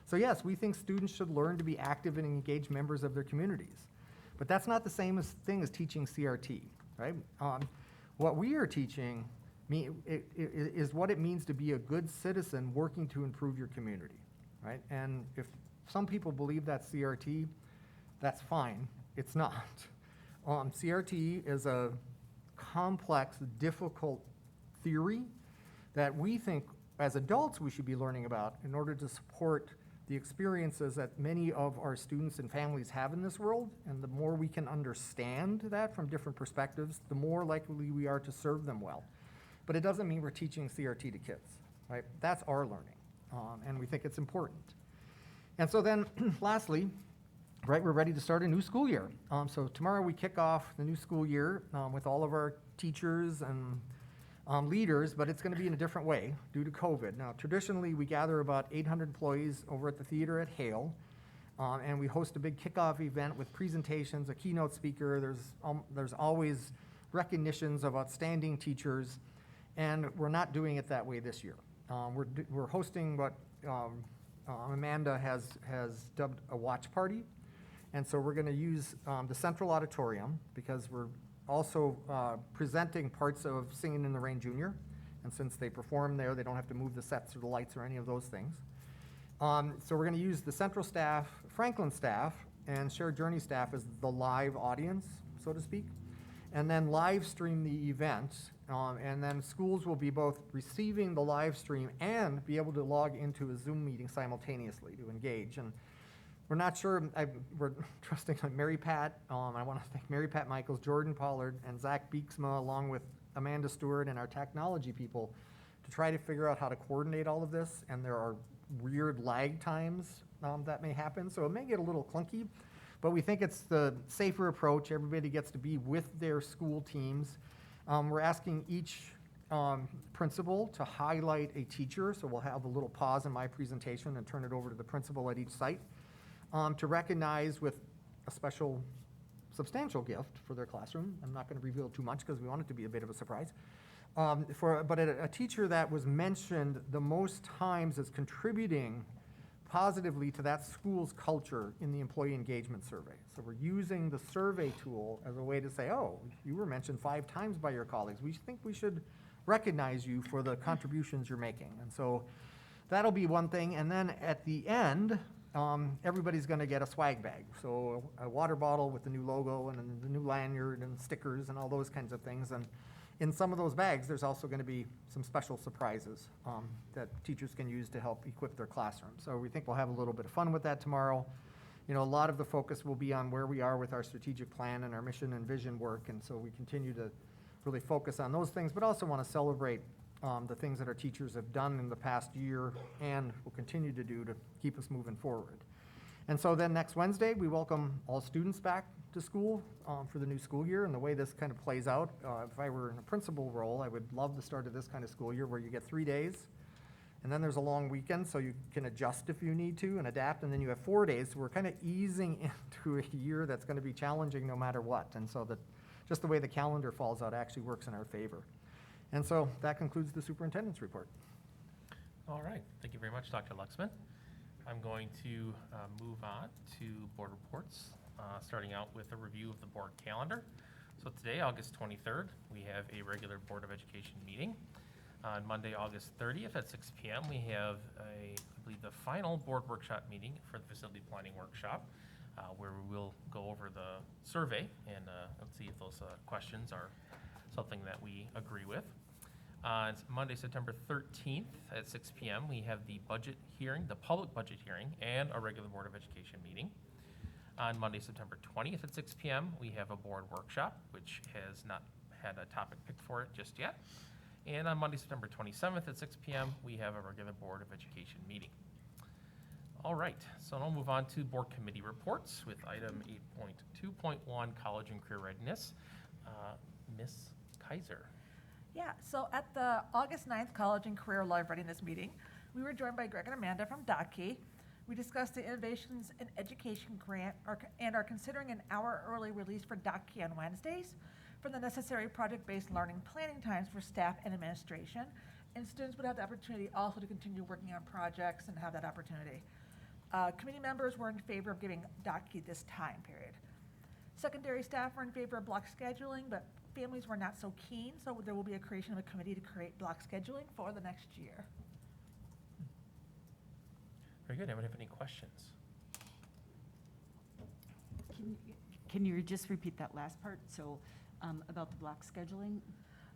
So yes, we think students should learn to be active and engaged members of their communities. But that's not the same thing as teaching CRT, right? What we are teaching is what it means to be a good citizen working to improve your community, right? And if some people believe that's CRT, that's fine. It's not. CRT is a complex, difficult theory that we think as adults we should be learning about in order to support the experiences that many of our students and families have in this world. And the more we can understand that from different perspectives, the more likely we are to serve them well. But it doesn't mean we're teaching CRT to kids, right? That's our learning, and we think it's important. And so then, lastly, right, we're ready to start a new school year. So tomorrow we kick off the new school year with all of our teachers and leaders, but it's going to be in a different way due to COVID. Now, traditionally, we gather about 800 employees over at the theater at Hale, and we host a big kickoff event with presentations, a keynote speaker. There's always recognitions of outstanding teachers, and we're not doing it that way this year. We're hosting what Amanda has dubbed a watch party, and so we're going to use the Central Auditorium because we're also presenting parts of Singing in the Rain Junior, and since they perform there, they don't have to move the sets or the lights or any of those things. So we're going to use the Central staff, Franklin staff, and Shared Journey staff as the live audience, so to speak, and then live stream the event, and then schools will be both receiving the live stream and be able to log into a Zoom meeting simultaneously to engage. And we're not sure, we're trusting Mary Pat. I want to thank Mary Pat Michaels, Jordan Pollard, and Zach Beeksma, along with Amanda Stewart and our technology people, to try to figure out how to coordinate all of this. And there are weird lag times that may happen, so it may get a little clunky, but we think it's the safer approach. Everybody gets to be with their school teams. We're asking each principal to highlight a teacher, so we'll have a little pause in my presentation and turn it over to the principal at each site to recognize with a special substantial gift for their classroom. I'm not going to reveal too much because we want it to be a bit of a surprise. but a teacher that was mentioned the most times as contributing positively to that school's culture in the employee engagement survey. So we're using the survey tool as a way to say, oh, you were mentioned 5 times by your colleagues. We think we should recognize you for the contributions you're making. And so that'll be one thing. And then at the end, everybody's going to get a swag bag. So a water bottle with the new logo and the new lanyard and stickers and all those kinds of things. And in some of those bags, there's also going to be some special surprises that teachers can use to help equip their classrooms. So we think we'll have a little bit of fun with that tomorrow. You know, a lot of the focus will be on where we are with our strategic plan and our mission and vision work. And so we continue to really focus on those things, but also want to celebrate the things that our teachers have done in the past year and will continue to do to keep us moving forward. And so then next Wednesday, we welcome all students back to school for the new school year. And the way this kind of plays out, if I were in a principal role, I would love the start of this kind of school year where you get 3 days, and then there's a long weekend, so you can adjust if you need to and adapt, and then you have 4 days. So we're kind of easing into a year that's going to be challenging no matter what. And so just the way the calendar falls out actually works in our favor. And so that concludes the superintendent's report. All right, thank you very much, Dr. Luxman. I'm going to move on to board reports, starting out with a review of the board calendar. So today, August 23rd, we have a regular Board of Education meeting. On Monday, August 30th at 6 p.m., we have I believe, the final board workshop meeting for the facility planning workshop, where we will go over the survey and let's see if those questions are something that we agree with. On Monday, September 13th at 6 p.m., we have the budget hearing, the public budget hearing, and a regular Board of Education meeting. On Monday, September 20th at 6 p.m., we have a board workshop, which has not had a topic picked for it just yet. And on Monday, September 27th at 6 p.m., we have a regular Board of Education meeting. All right, so I'll move on to board committee reports with item 8.2.1, college and career readiness. Ms. Kaiser. Yeah, so at the August 9th College and Career Live Readiness meeting, we were joined by Greg and Amanda from DOTKey. We discussed the Innovations in Education grant and are considering an hour early release for DOTKey on Wednesdays for the necessary project-based learning planning times for staff and administration. And students would have the opportunity also to continue working on projects and have that opportunity. Committee members were in favor of giving DOTKey this time period. Secondary staff were in favor of block scheduling, but families were not so keen, so there will be a creation of a committee to create block scheduling for the next year. Very good. Anyone have any questions? Can you just repeat that last part? So about the block scheduling?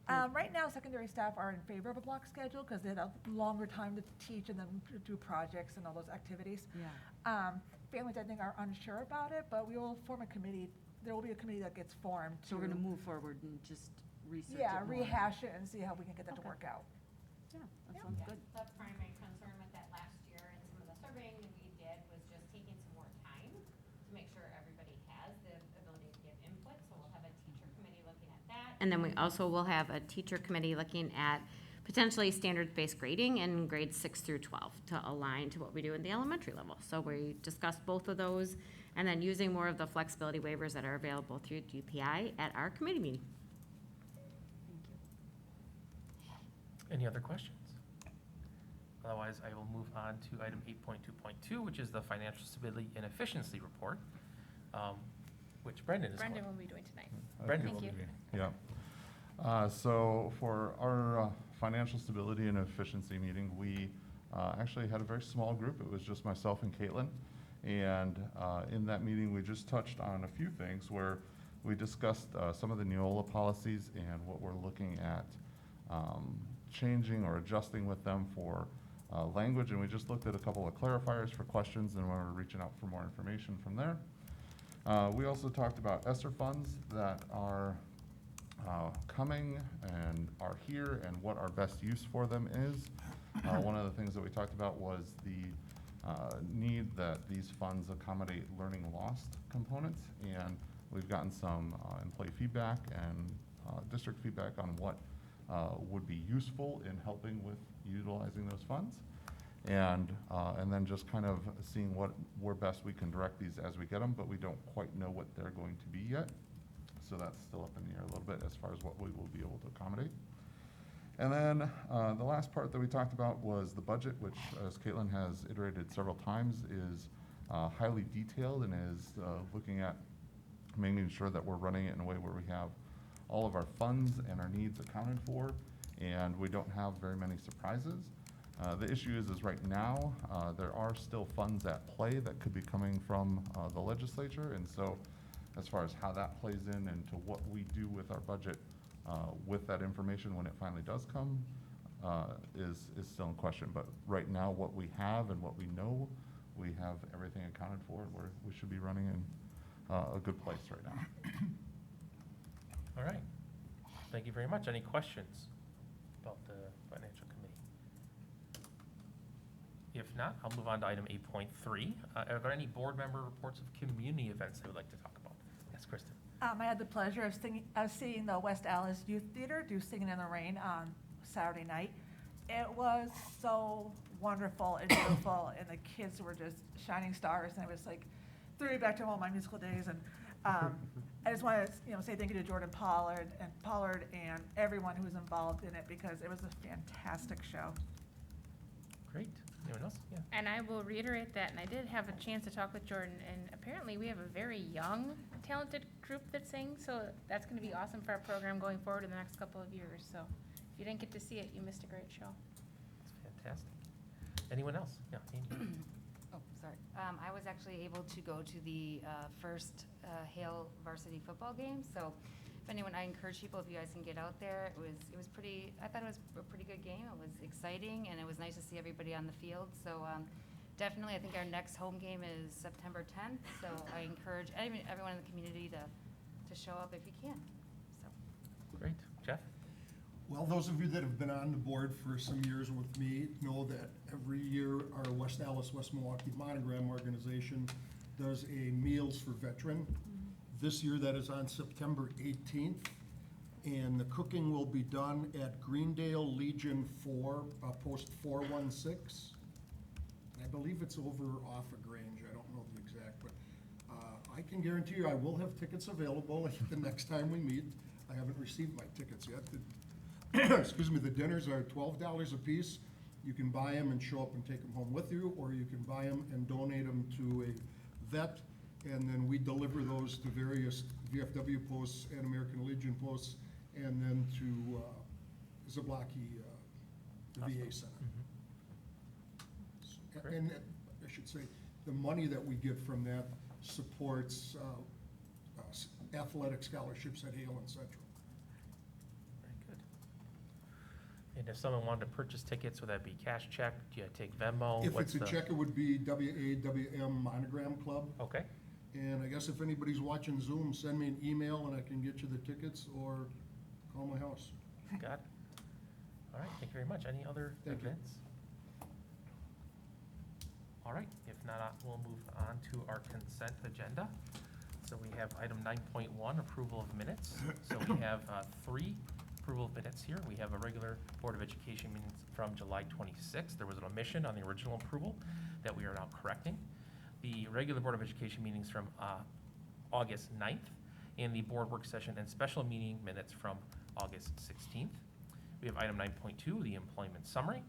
Right now, secondary staff are in favor of a block schedule because they have a longer time to teach and then do projects and all those activities. Yeah. Families, I think, are unsure about it, but we will form a committee. There will be a committee that gets formed. So we're going to move forward and just research it Yeah, more. rehash it and see how we can get that to work out. Yeah, that sounds good. The primary concern with that last year and some of the surveying that we did was just taking some more time to make sure everybody has the ability to give input. So we'll have a teacher committee looking at that. And then we also will have a teacher committee looking at potentially standards-based grading in grades 6 through 12 to align to what we do in the elementary level. So we discussed both of those and then using more of the flexibility waivers that are available through GPI at our committee meeting. Any other questions? Otherwise, I will move on to item 8.2.2, which is the financial stability and efficiency report, which Brendan is going. Brendan will be doing tonight. Brendan Thank will you. be doing. Yeah. So for our financial stability and efficiency meeting, we actually had a very small group. It was just myself and Caitlin. And in that meeting, we just touched on a few things where we discussed some of the Neola policies and what we're looking at changing or adjusting with them for language. And we just looked at a couple of clarifiers for questions, and we were reaching out for more information from there. We also talked about ESSER funds that are coming and are here and what our best use for them is. One of the things that we talked about was the need that these funds accommodate learning loss components, and we've gotten some employee feedback and district feedback on what would be useful in helping with utilizing those funds, and then just kind of seeing where best we can direct these as we get them, but we don't quite know what they're going to be yet, so that's still up in the air a little bit as far as what we will be able to accommodate. And then the last part that we talked about was the budget, which, as Caitlin has iterated several times, is highly detailed and is looking at making sure that we're running it in a way where we have all of our funds and our needs accounted for, and we don't have very many surprises. The issue is right now, there are still funds at play that could be coming from the legislature, and so as far as how that plays in into what we do with our budget with that information when it finally does come is still in question. But right now, what we have and what we know, we have everything accounted for, and we should be running in a good place right now. All right. Thank you very much. Any questions about the financial committee? If not, I'll move on to item 8.3. Are there any board member reports of community events they would like to talk about? Yes, Kristen. I had the pleasure of seeing the West Allis Youth Theater do Singing in the Rain on Saturday night. It was so wonderful and beautiful, and the kids were just shining stars, and it was like threw me back to all my musical days. And I just want to say thank you to Jordan Pollard and everyone who was involved in it, because it was a fantastic show. Great. Anyone else? Yeah. And I will reiterate that, and I did have a chance to talk with Jordan, and apparently we have a very young, talented group that sings, so that's going to be awesome for our program going forward in the next couple of years. So if you didn't get to see it, you missed a great show. That's fantastic. Anyone else? Yeah. Amy. Oh, sorry. I was actually able to go to the first Hale varsity football game. So if anyone, I encourage people, if you guys can get out there. It was pretty, I thought it was a pretty good game. It was exciting, and it was nice to see everybody on the field. So definitely, I think our next home game is September 10th. So I encourage everyone in the community to show up if you can. So. Great. Jeff? Well, those of you that have been on the board for some years with me know that every year our West Allis, West Milwaukee Monogram organization does a Meals for Veteran. This year that is on September 18th, and the cooking will be done at Greendale Legion 4, post 416. I believe it's over off of Grange. I don't know the exact, but I can guarantee you I will have tickets available the next time we meet. I haven't received my tickets yet. Excuse me, the dinners are $12 a piece. You can buy them and show up and take them home with you, or you can buy them and donate them to a vet, and then we deliver those to various VFW posts and American Legion posts, and then to Zablocki, the VA Center. Great. And I should say, the money that we get from that supports athletic scholarships at Hale and Central. Very good. And if someone wanted to purchase tickets, would that be cash check? Do you take Venmo? If What's it's a check, it would be WAWM Monogram Club. Okay. And I guess if anybody's watching Zoom, send me an email and I can get you the tickets, or call my house. Got it. All right, thank you very much. Any other Thank you. events? All right, if not, we'll move on to our consent agenda. So we have item 9.1, approval of minutes. So we have 3 approval of minutes here. We have a regular Board of Education meeting from July 26th. There was an omission on the original approval that we are now correcting. The regular Board of Education meetings from August 9th, and the board work session and special meeting minutes from August 16th. We have item 9.2, the employment summary,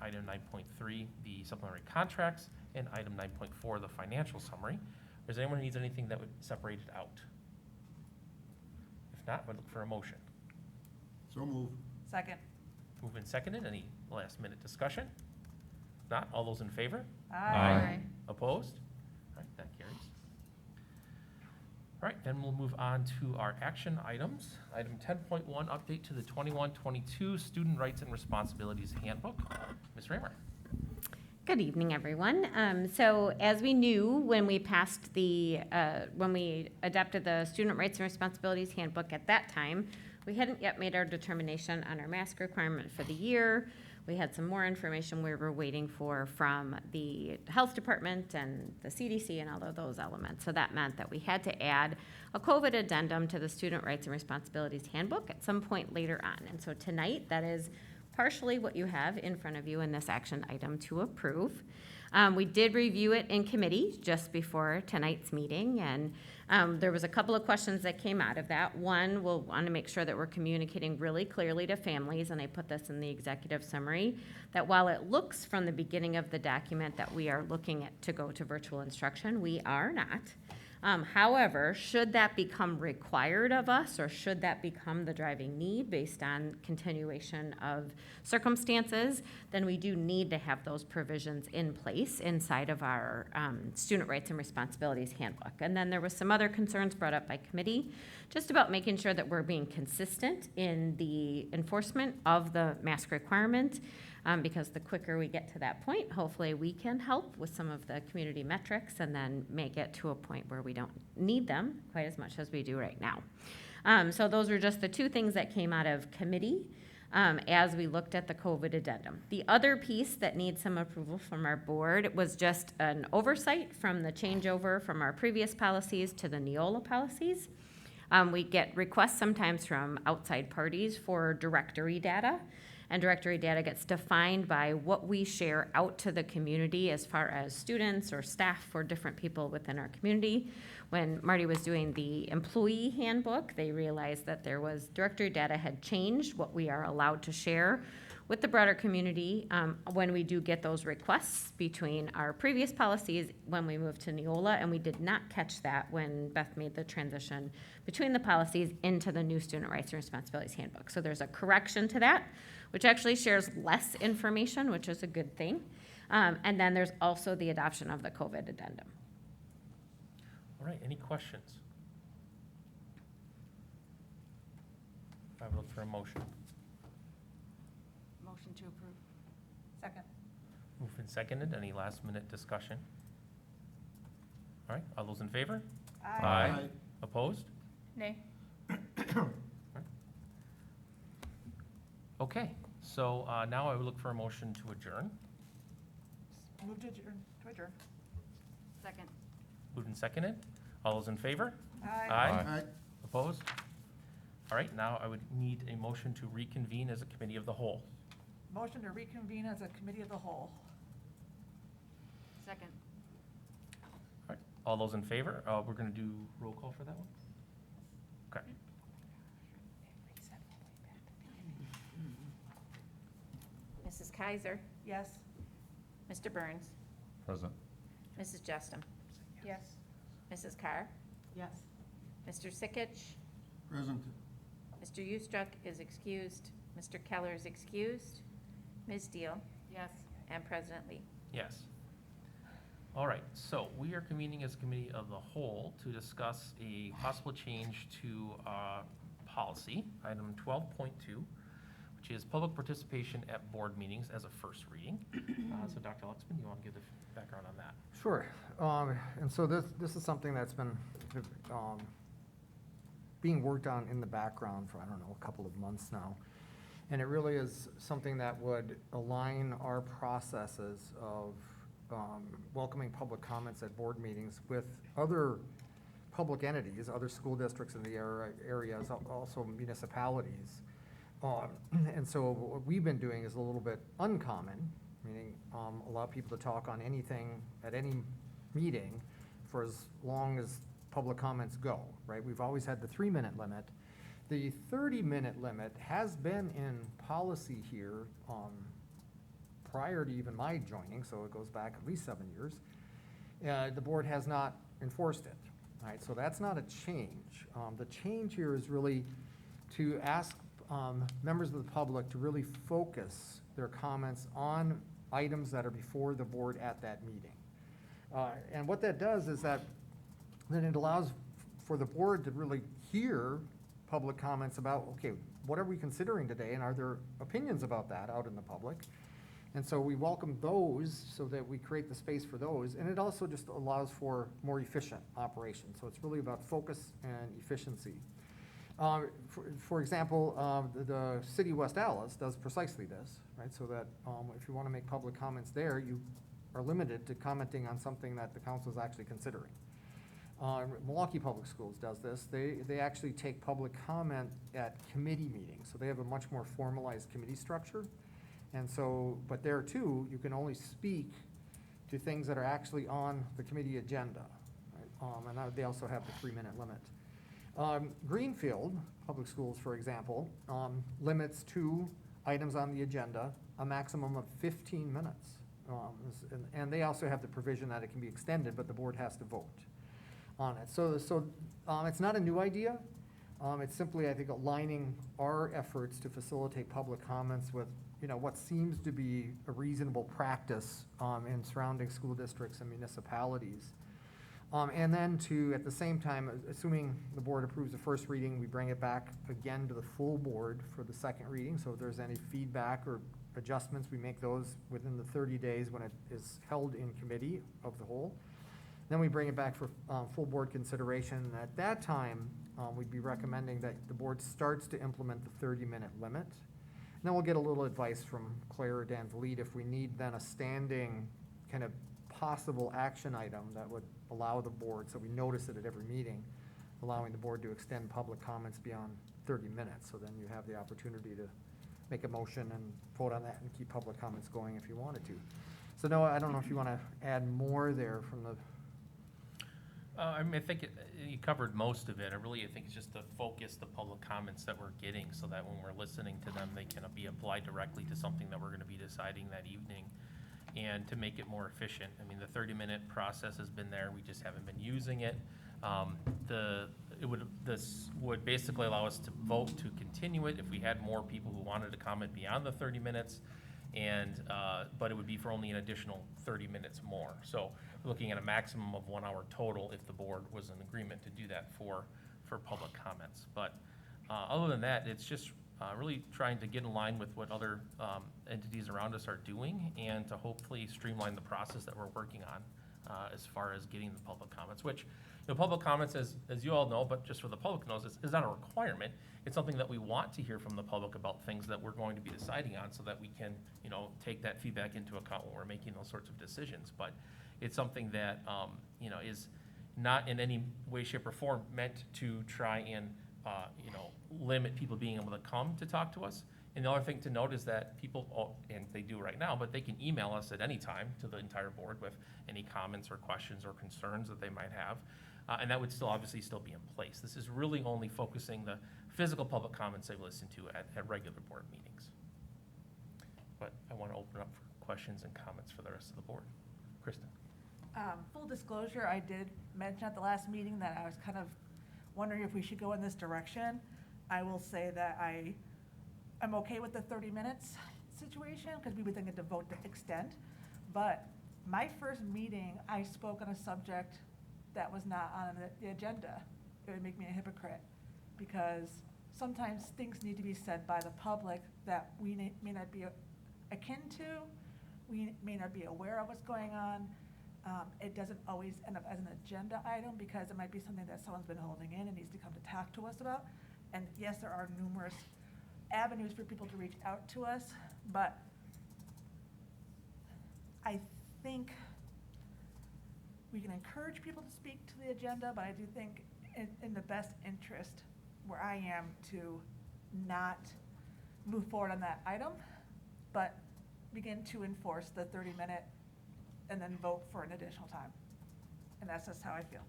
item 9.3, the supplementary contracts, and item 9.4, the financial summary. Is there anyone who needs anything that would separate it out? If not, we'd look for a motion. So move. Second. Moved and seconded. Any last minute discussion? If not, all those in favor? Aye. Opposed? All right, that carries. All right, then we'll move on to our action items. Item 10.1, update to the 21-22 Student Rights and Responsibilities Handbook. Ms. Raymer. Good evening, everyone. So as we knew when we passed when we adopted the Student Rights and Responsibilities Handbook at that time, we hadn't yet made our determination on our mask requirement for the year. We had some more information we were waiting for from the health department and the CDC and all of those elements. So that meant that we had to add a COVID addendum to the Student Rights and Responsibilities Handbook at some point later on. And so tonight, that is partially what you have in front of you in this action item to approve. We did review it in committee just before tonight's meeting, and there was a couple of questions that came out of that. One, we'll want to make sure that we're communicating really clearly to families, and I put this in the executive summary, that while it looks from the beginning of the document that we are looking at to go to virtual instruction, we are not. However, should that become required of us, or should that become the driving need based on continuation of circumstances, then we do need to have those provisions in place inside of our student rights and responsibilities handbook. And then there was some other concerns brought up by committee, just about making sure that we're being consistent in the enforcement of the mask requirement. Because the quicker we get to that point, hopefully we can help with some of the community metrics and then make it to a point where we don't need them quite as much as we do right now. So those were just the two things that came out of committee as we looked at the COVID addendum. The other piece that needs some approval from our board was just an oversight from the changeover from our previous policies to the Neola policies. We get requests sometimes from outside parties for directory data. And directory data gets defined by what we share out to the community as far as students or staff or different people within our community. When Marty was doing the employee handbook, they realized that there was directory data had changed what we are allowed to share with the broader community when we do get those requests between our previous policies when we moved to Neola, and we did not catch that when Beth made the transition between the policies into the new student rights and responsibilities handbook. So there's a correction to that, which actually shares less information, which is a good thing. And then there's also the adoption of the COVID addendum. All right, any questions? I would look for a motion. Motion to approve. Second. Moved and seconded. Any last minute discussion? All right, all those in favor? Aye. Opposed? Nay. Okay, so now I would look for a motion to adjourn. Move to adjourn. Second. Moved and seconded. All those in favor? Aye. Aye. Opposed? All right, now I would need a motion to reconvene as a committee of the whole. Motion to reconvene as a committee of the whole. Second. All right, all those in favor? We're going to do roll call for that one? Okay. Mrs. Kaiser, Yes. Mr. Burns, Present. Mrs. Justum, Yes. Mrs. Carr, Yes. Mr. Sikich, Present. Mr. Ustruck is excused, Mr. Keller is excused, Ms. Deal, Yes. and President Lee. Yes. All right, so we are convening as a committee of the whole to discuss a possible change to policy, item 12.2, which is public participation at board meetings as a first reading. So Dr. Luxman, you want to give the background on that? Sure. And so this is something that's been being worked on in the background for, I don't know, a couple of months now. And it really is something that would align our processes of welcoming public comments at board meetings with other public entities, other school districts in the areas, also municipalities. And so what we've been doing is a little bit uncommon, meaning allow people to talk on anything at any meeting for as long as public comments go, right? We've always had the 3-minute limit. The 30-minute limit has been in policy here prior to even my joining, so it goes back at least 7 years. The board has not enforced it, right? So that's not a change. The change here is really to ask members of the public to really focus their comments on items that are before the board at that meeting. And what that does is that then it allows for the board to really hear public comments about, okay, what are we considering today, and are there opinions about that out in the public? And so we welcome those so that we create the space for those, and it also just allows for more efficient operation. So it's really about focus and efficiency. For example, the city of West Allis does precisely this, right? So that if you want to make public comments there, you are limited to commenting on something that the council is actually considering. Milwaukee Public Schools does this. They actually take public comment at committee meetings. So they have a much more formalized committee structure. And so, but there too, you can only speak to things that are actually on the committee agenda. Right? They also have the 3-minute limit. Greenfield Public Schools, for example, limits 2 items on the agenda, a maximum of 15 minutes. And they also have the provision that it can be extended, but the board has to vote on it. So it's not a new idea. It's simply, I think, aligning our efforts to facilitate public comments with, what seems to be a reasonable practice in surrounding school districts and municipalities. And then at the same time, assuming the board approves the first reading, we bring it back again to the full board for the second reading. So if there's any feedback or adjustments, we make those within the 30 days when it is held in committee of the whole. Then we bring it back for full board consideration. At that time, we'd be recommending that the board starts to implement the 30-minute limit. And then we'll get a little advice from Claire or Dan Vliet if we need then a standing kind of possible action item that would allow the board, so we notice it at every meeting, allowing the board to extend public comments beyond 30 minutes. So then you have the opportunity to make a motion and vote on that and keep public comments going if you wanted to. So Noah, I don't know if you want to add more there from the... I think you covered most of it. I think it's just to focus the public comments that we're getting so that when we're listening to them, they can be applied directly to something that we're going to be deciding that evening, and to make it more efficient. The 30-minute process has been there. We just haven't been using it. This would basically allow us to vote to continue it if we had more people who wanted to comment beyond the 30 minutes, but it would be for only an additional 30 minutes more. So we're looking at a maximum of 1 hour total if the board was in agreement to do that for public comments. But other than that, it's just really trying to get in line with what other entities around us are doing, and to hopefully streamline the process that we're working on as far as getting the public comments, which public comments, as you all know, but just for the public knows, is not a requirement. It's something that we want to hear from the public about things that we're going to be deciding on, so that we can take that feedback into account when we're making those sorts of decisions. But it's something that is not in any way, shape, or form meant to try and limit people being able to come to talk to us. And the other thing to note is that people, and they do right now, but they can email us at any time to the entire board with any comments or questions or concerns that they might have. And that would obviously still be in place. This is really only focusing the physical public comments they listen to at regular board meetings. But I want to open up for questions and comments for the rest of the board. Kristen. Full disclosure, I did mention at the last meeting that I was kind of wondering if we should go in this direction. I will say that I'm okay with the 30 minutes situation, because we were thinking to vote to extend. But my first meeting, I spoke on a subject that was not on the agenda. It would make me a hypocrite, because sometimes things need to be said by the public that we may not be akin to, we may not be aware of what's going on. It doesn't always end up as an agenda item, because it might be something that someone's been holding in and needs to come to talk to us about. And yes, there are numerous avenues for people to reach out to us, but I think we can encourage people to speak to the agenda, but I do think in the best interest where I am to not move forward on that item, but begin to enforce the 30-minute and then vote for an additional time. And that's just how I feel.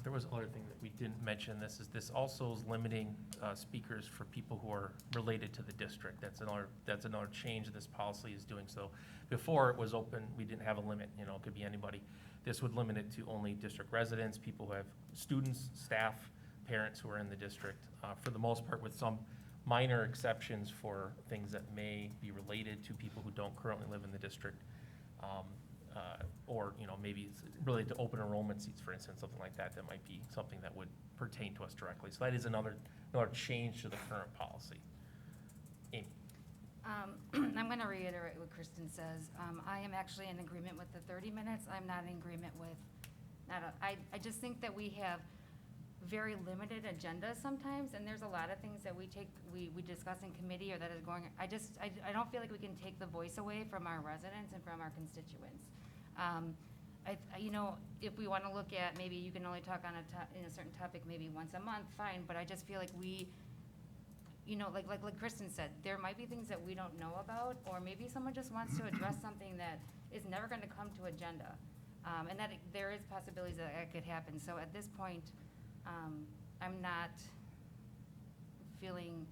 There was another thing that we didn't mention. This also is limiting speakers for people who are related to the district. That's another change this policy is doing. So before it was open, we didn't have a limit. It could be anybody. This would limit it to only district residents, people who have students, staff, parents who are in the district. For the most part, with some minor exceptions for things that may be related to people who don't currently live in the district. Or maybe it's related to open enrollment seats, for instance, something like that. That might be something that would pertain to us directly. So that is another change to the current policy. Amy. I'm going to reiterate what Kristen says. I am actually in agreement with the 30 minutes. I'm not in agreement with I just think that we have very limited agendas sometimes, and there's a lot of things that we discuss in committee or that is going. I don't feel like we can take the voice away from our residents and from our constituents. If we want to look at maybe you can only talk on a certain topic maybe once a month, fine. But I just feel like you know, like Kristen said, there might be things that we don't know about, or maybe someone just wants to address something that is never gonna come to agenda. And that there is possibilities that that could happen. So at this point, I'm not feeling,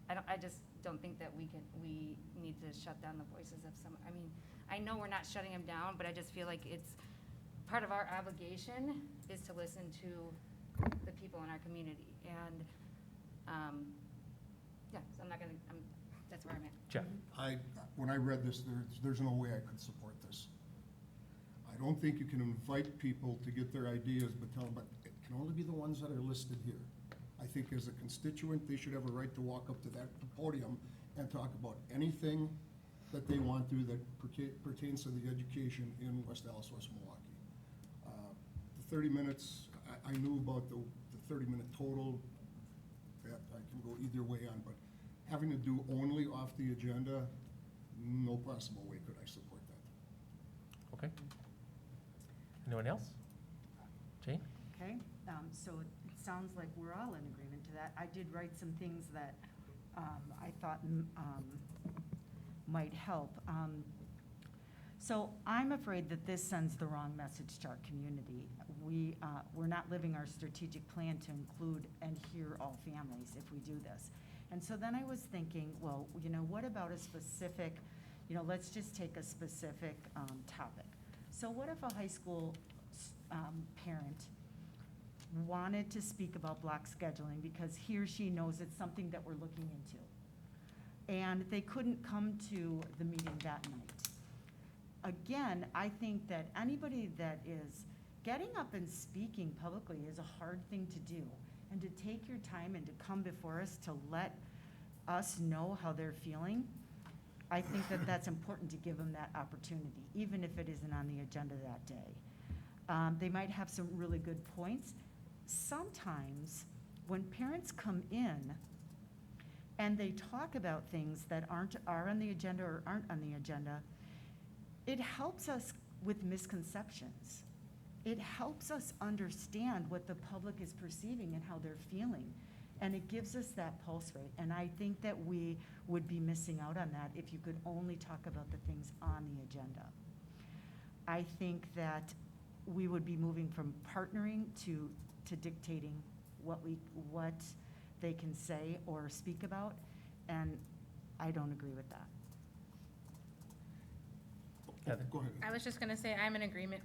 I just don't think that we need to shut down the voices of some, I mean, I know we're not shutting them down, but I just feel like it's part of our obligation is to listen to the people in our community. And, yeah, so I'm not gonna, that's where I'm at. Jeff? When I read this, there's no way I could support this. I don't think you can invite people to get their ideas, but tell them, but it can only be the ones that are listed here. I think as a constituent, they should have a right to walk up to that podium and talk about anything that they want to that pertains to the education in West Allis, West Milwaukee. The 30 minutes, I knew about the 30-minute total, that I can go either way on, but having to do only off the agenda, no possible way could I support that. Okay. Anyone else? Jane? Okay, so it sounds like we're all in agreement to that. I did write some things that I thought might help. So I'm afraid that this sends the wrong message to our community. We're not living our strategic plan to include and hear all families if we do this. And so then I was thinking, well, you know, what about a specific, you know, let's just take a specific topic. So what if a high school parent wanted to speak about block scheduling because he or she knows it's something that we're looking into, and they couldn't come to the meeting that night? Again, I think that anybody that is getting up and speaking publicly is a hard thing to do, and to take your time and to come before us to let us know how they're feeling, I think that that's important to give them that opportunity, even if it isn't on the agenda that day. They might have some really good points. Sometimes when parents come in and they talk about things that are on the agenda or aren't on the agenda, it helps us with misconceptions. It helps us understand what the public is perceiving and how they're feeling. And it gives us that pulse rate. And I think that we would be missing out on that if you could only talk about the things on the agenda. I think that we would be moving from partnering to dictating what they can say or speak about, and I don't agree with that. Go ahead. I was just gonna say, I'm in agreement.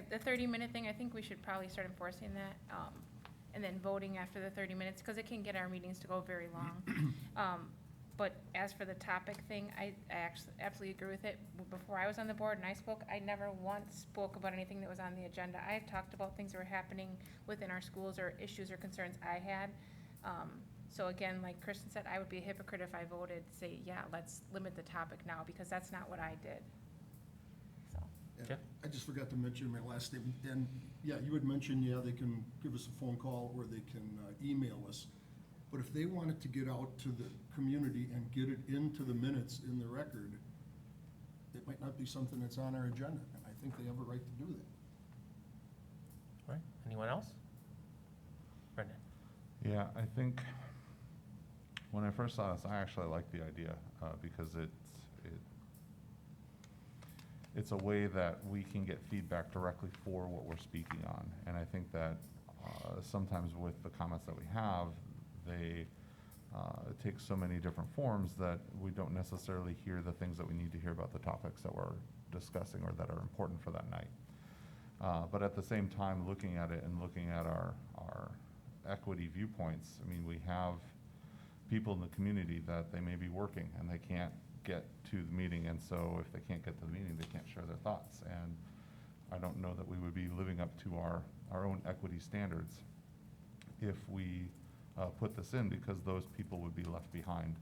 The 30-minute thing, I think we should probably start enforcing that, and then voting after the 30 minutes, because it can get our meetings to go very long. But as for the topic thing, I actually absolutely agree with it. Before I was on the board and I spoke, I never once spoke about anything that was on the agenda. I talked about things that were happening within our schools or issues or concerns I had. So again, like Kristen said, I would be a hypocrite if I voted to say, yeah, let's limit the topic now, because that's not what I did. So. Yeah, I just forgot to mention my last statement. And yeah, you had mentioned, yeah, they can give us a phone call or they can email us. But if they wanted to get out to the community and get it into the minutes in the record, it might not be something that's on our agenda. And I think they have a right to do that. All right, anyone else? Brendan? Yeah, I think when I first saw this, I actually liked the idea because it's a way that we can get feedback directly for what we're speaking on. And I think that sometimes with the comments that we have, they take so many different forms that we don't necessarily hear the things that we need to hear about the topics that we're discussing or that are important for that night. But at the same time, looking at it and looking at our equity viewpoints, I mean, we have people in the community that they may be working and they can't get to the meeting, and so if they can't get to the meeting, they can't share their thoughts. And I don't know that we would be living up to our own equity standards if we put this in, because those people would be left behind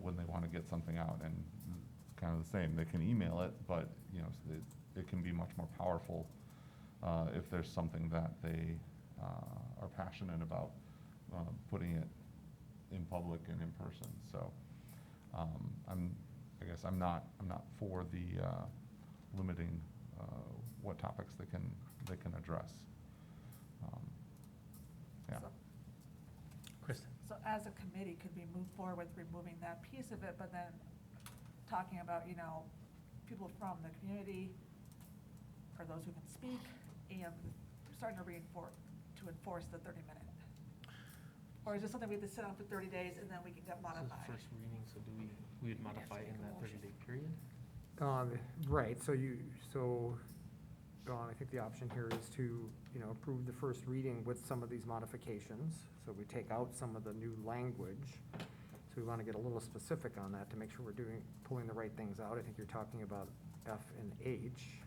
when they want to get something out. And it's kind of the same. They can email it, but you know, it can be much more powerful if there's something that they are passionate about putting it in public and in person. So I guess I'm not for the limiting what topics they can address. Yeah. Kristen? So as a committee, could we move forward with removing that piece of it, but then talking about, people from the community, or those who can speak, and starting to enforce the 30-minute? Or is this something we have to sit on for 30 days and then we can get So the modified? first reading, so we would modify it in that 30-day period? Right, I think the option here is to, approve the first reading with some of these modifications. So we take out some of the new language. So we want to get a little specific on that to make sure we're pulling the right things out. I think you're talking about F and H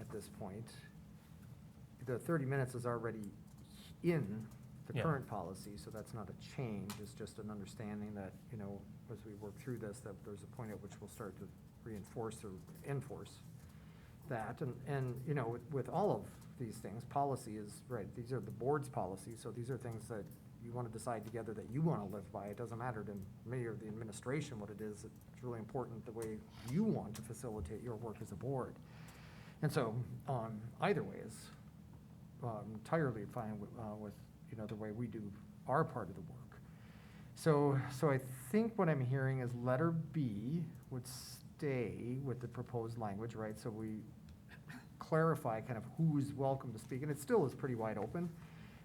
at this point. The 30 minutes is already in the Yeah. current policy, so that's not a change. It's just an understanding that, as we work through this, that there's a point at which we'll start to reinforce or enforce that. And with all of these things, policy is, right, these are the board's policies, so these are things that you want to decide together that you want to live by. It doesn't matter to me or the administration what it is. It's really important the way you want to facilitate your work as a board. And so, either way is entirely fine with, the way we do our part of the work. So I think what I'm hearing is letter B would stay with the proposed language, right? So we clarify kind of who's welcome to speak, and it still is pretty wide open.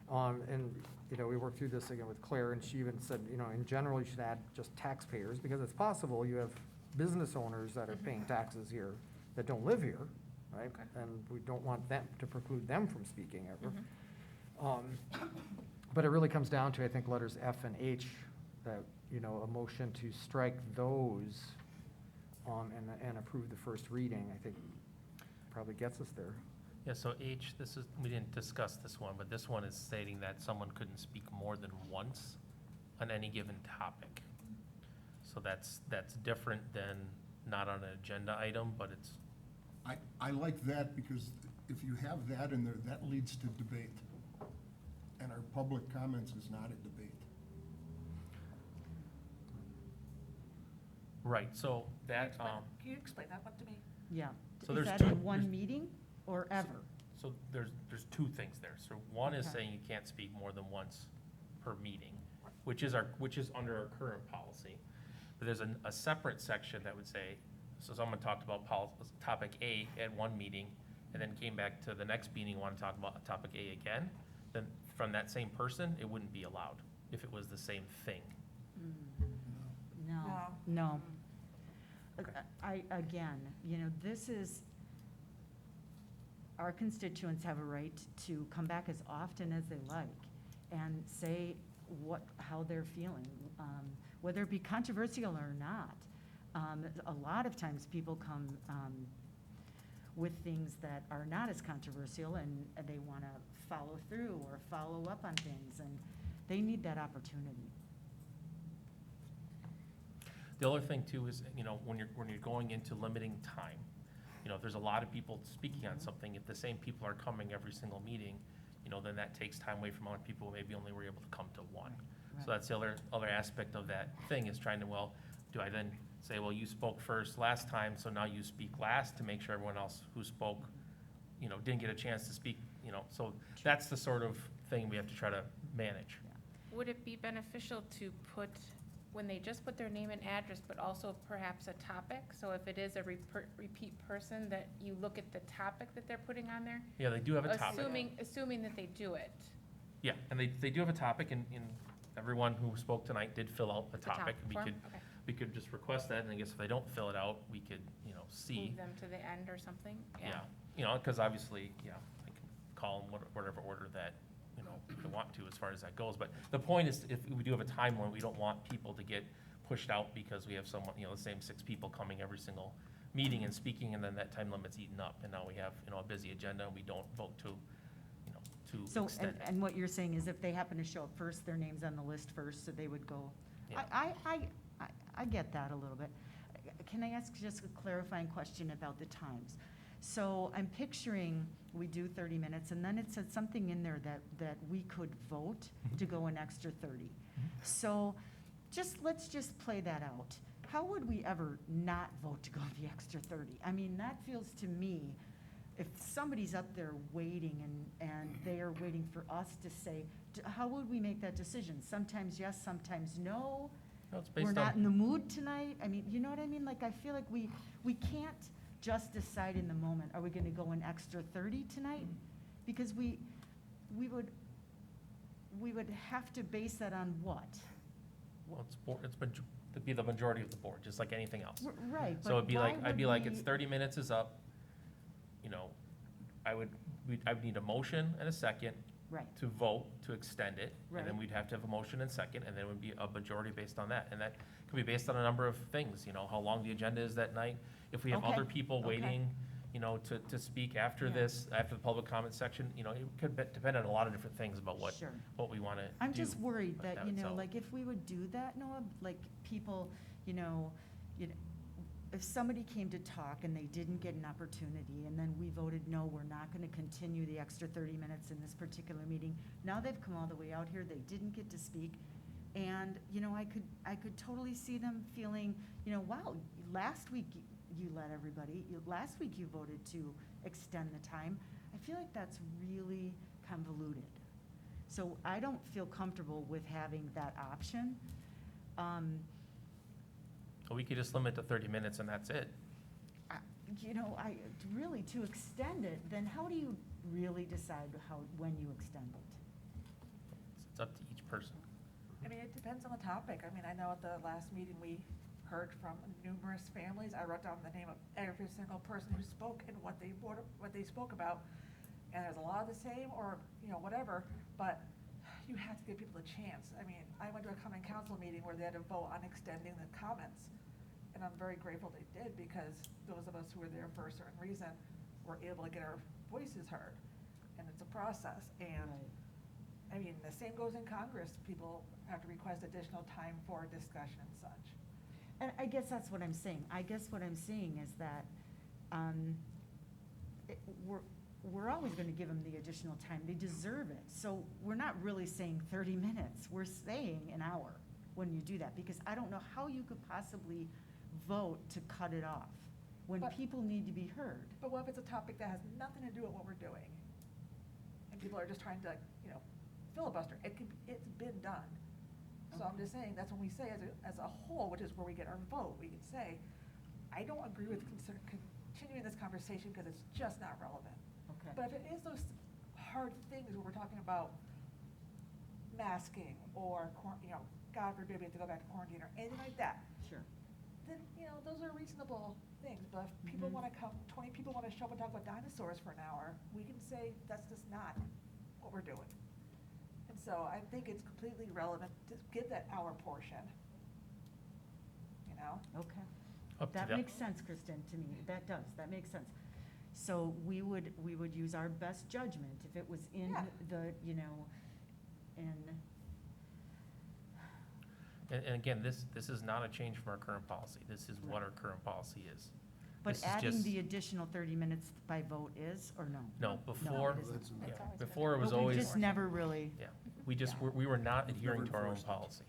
And, we worked through this again with Claire, and she even said, in general, you should add just taxpayers, because it's possible you have business owners that are paying taxes here that don't live here, right? And we don't want them to preclude them from speaking ever. But it really comes down to, I think, letters F and H, that, a motion to strike those and approve the first reading, I think probably gets us there. Yeah, so H, we didn't discuss this one, but this one is stating that someone couldn't speak more than once on any given topic. So that's different than not on an agenda item, but it's. I like that because if you have that in there, that leads to debate. And our public comments is not a debate. Right, so that, Can you explain that one to me? Yeah. So Is there's that two- in one there's- meeting or ever? so there's two things there. So one is Okay. saying you can't speak more than once per meeting, which is under our current policy. But there's a separate section that would say, so someone talked about topic A at one meeting, and then came back to the next meeting, and wanted to talk about topic A again, then from that same person, it wouldn't be allowed if it was the same thing. No. Again, this is, our constituents have a right to come back as often as they like and say how they're feeling, whether it be controversial or not. A lot of times people come with things that are not as controversial and they want to follow through or follow up on things, and they need that opportunity. The other thing too is, when you're going into limiting time, if there's a lot of people speaking on something, if the same people are coming every single meeting, then that takes time away from other people who maybe only were able to come to one. So that's the other aspect of that thing, is trying to, do I then say, well, you spoke first last time, so now you speak last, to make sure everyone else who spoke, didn't get a chance to speak, so that's the sort of thing we have to try to manage. Would it be beneficial to put, when they just put their name and address, but also perhaps a topic? So if it is a repeat person, that you look at the topic that they're putting on there? Yeah, they do have a topic. Assuming that they do it. Yeah, and they do have a topic, and everyone who spoke tonight did fill out a The topic topic. form? Okay. We could just request that, and I guess if they don't fill it out, we could, see. Move them to the end or something? Yeah, because obviously, I can call them whatever order that, I want to, as far as that goes. But the point is, if we do have a time limit, we don't want people to get pushed out because we have someone, the same 6 people coming every single meeting and speaking, and then that time limit's eaten up, and now we have, a busy agenda, and we don't vote to extend it. And what you're saying is if they happen to show up first, their name's on the list first, so they would go. Yeah. I get that a little bit. Can I ask just a clarifying question about the times? So I'm picturing we do 30 minutes, and then it said something in there that we could vote to go an extra 30. So let's just play that out. How would we ever not vote to go the extra 30? I mean, that feels to me if somebody's up there waiting and they are waiting for us to say, how would we make that decision? Sometimes yes, sometimes no. No, it's We're based not in on, the mood tonight. I mean, you know what I mean? Like, I feel like we can't just decide in the moment, are we gonna go an extra 30 tonight? Because we would have to base that on what? well, it'd be the majority of the board, just like anything else. Right, So but it'd be like, why I'd be would like, we- it's 30 minutes is up, you know, I would need a motion and a second Right. to vote to extend it. And then Right. we'd have to have a motion and second, and then it would be a majority based on that. And that could be based on a number of things, you know, how long the agenda is that night. If we have Okay, other people okay. waiting, you know, to speak after Yeah. this, after the public comment section, you know, it could depend on a lot of different things about Sure. what we want to do. I'm just worried with that, you know, so- like, if we would do that, Noah, like, people, you know, if somebody came to talk and they didn't get an opportunity, and then we voted, no, we're not gonna continue the extra 30 minutes in this particular meeting, now they've come all the way out here, they didn't get to speak, and, you know, I could totally see them feeling, you know, wow, last week you let everybody, last week you voted to extend the time. I feel like that's really convoluted. So I don't feel comfortable with having that option. We could just limit to 30 minutes and that's it. You know, really, to extend it, then how do you really decide when you extend it? It's up to each person. I mean, it depends on the topic. I mean, I know at the last meeting, we heard from numerous families. I wrote down the name of every single person who spoke and what they spoke about. And there's a lot of the same or, you know, whatever, but you have to give people a chance. I mean, I went to a common council meeting where they had to vote on extending the comments. And I'm very grateful they did, because those of us who were there for a certain reason were able to get our voices heard. And it's a process. And I mean, the same goes in Congress. People have to request additional time for discussion and such. And I guess that's what I'm saying. I guess what I'm saying is that we're always going to give them the additional time. They deserve it. So we're not really saying 30 minutes. We're saying an hour when you do that, because I don't know how you could possibly vote to cut it off when But- people need to be heard. But what if it's a topic that has nothing to do with what we're doing? And people are just trying to, you know, filibuster. It's been done. So I'm just saying, that's when we say as a whole, which is where we get our vote, we can say, I don't agree with continuing this conversation because it's just not relevant. Okay. But if it is those hard things where we're talking about masking or, you know, God forbid we have to go back to quarantine or anything like that, Sure. then, you know, those are reasonable things. But if people want to come, 20 people want to show up and talk about dinosaurs for an hour, we can say that's just not what we're doing. And so I think it's completely relevant to give that hour portion, you know? Okay. Up to That them. makes sense, Kristen, to me. That does. That makes sense. So we would use our best judgment if it was in Yeah. the, you know, in. And again, this is not a change from our current policy. This is what our current policy is. But This is adding just- the additional 30 minutes by vote is, or no? No, before, it isn't. yeah, It's always been before it that. was But we always, just never really, yeah, we were not adhering to our own enforced it. policy.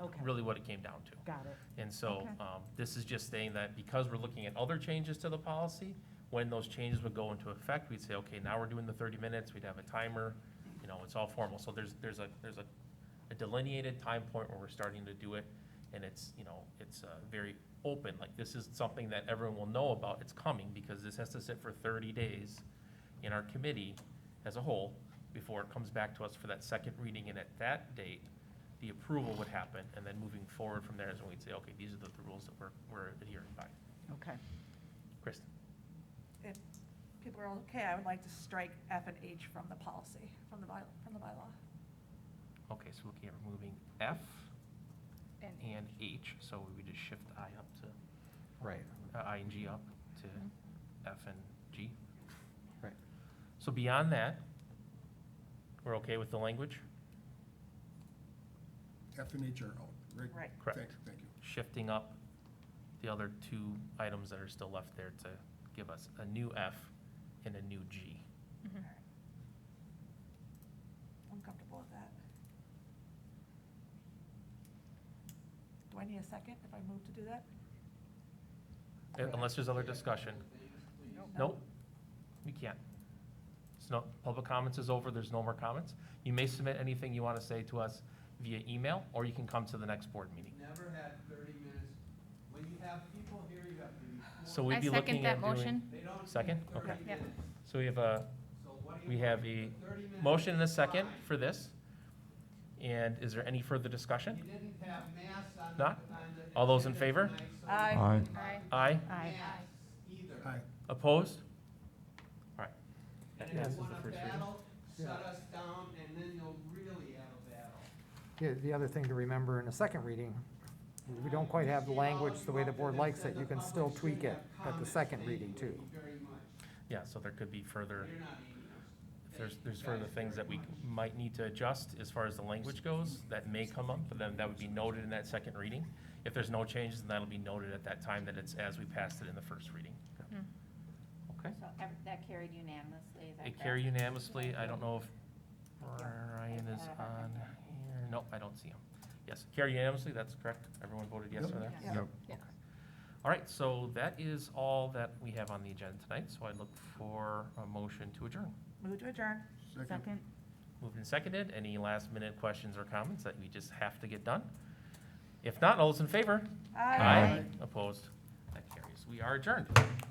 okay, Really what it came down to. got it. And so, Okay. this is just saying that because we're looking at other changes to the policy, when those changes would go into effect, we'd say, okay, now we're doing the 30 minutes, we'd have a timer, you know, it's all formal. So there's a delineated time point where we're starting to do it, and it's, you know, it's very open, like this is something that everyone will know about, it's coming, because this has to sit for 30 days in our committee as a whole, before it comes back to us for that second reading, and at that date, the approval would happen, and then moving forward from there is when we'd say, okay, these are the rules that we're adhering by. Okay. Kristen? If people are okay, I would like to strike F and H from the policy, from the bylaw. Okay, so looking at removing F and H, so we would just shift I up to, Right. I and G up to F and G. Right. So beyond that, we're okay with the language? F and H are out, right? Right. Correct. Thank you. Shifting up the other two items that are still left there to give us a new F and a new G. I'm comfortable with that. Do I need a second if I move to do that? Unless there's other discussion. Nope. we can't. So, public comments is over, there's no more comments. You may submit anything you want to say to us via email, or you can come to the next board meeting. Never had 30 minutes. When you have people here, you have to be. So we'd I be second looking that at doing. motion. They don't Second? need 30 Okay. Yeah. minutes. So we have a, So what do you we want? have a 30 minutes motion and a is second fine. for this. And is there any further discussion? You didn't have mass on Not? the All those in agenda favor? tonight, so Aye. you Aye. didn't Aye. have to Aye? Aye. mass either. Aye. Opposed? All right. That And if passes you the want to first reading. battle, Yeah. shut us down, and then you'll really have a battle. Yeah, the other thing to remember in a second reading, we don't quite have the language the way the board likes it. You can still tweak it at the second reading too. Very much. Yeah, so there could be further, You're not aiming us. if there's further things that we might need to adjust as far as the language goes, that may come up, but then that would be noted in that second reading. If there's no changes, then that'll be noted at that time that it's as we passed it in the first reading. Okay? So that carried unanimously, is that It correct? carried unanimously. I don't know if Ryan is on here. Nope, I don't see him. Yes, carried unanimously, that's correct. Everyone voted yes for that? Yep. Yep. Okay. All right, so that is all that we have on the agenda tonight, so I look for a motion to adjourn. Move to adjourn. Second? Moved and seconded. Any last-minute questions or comments that we just have to get done? If not, all those in favor? Aye. Opposed? That carries. We are adjourned.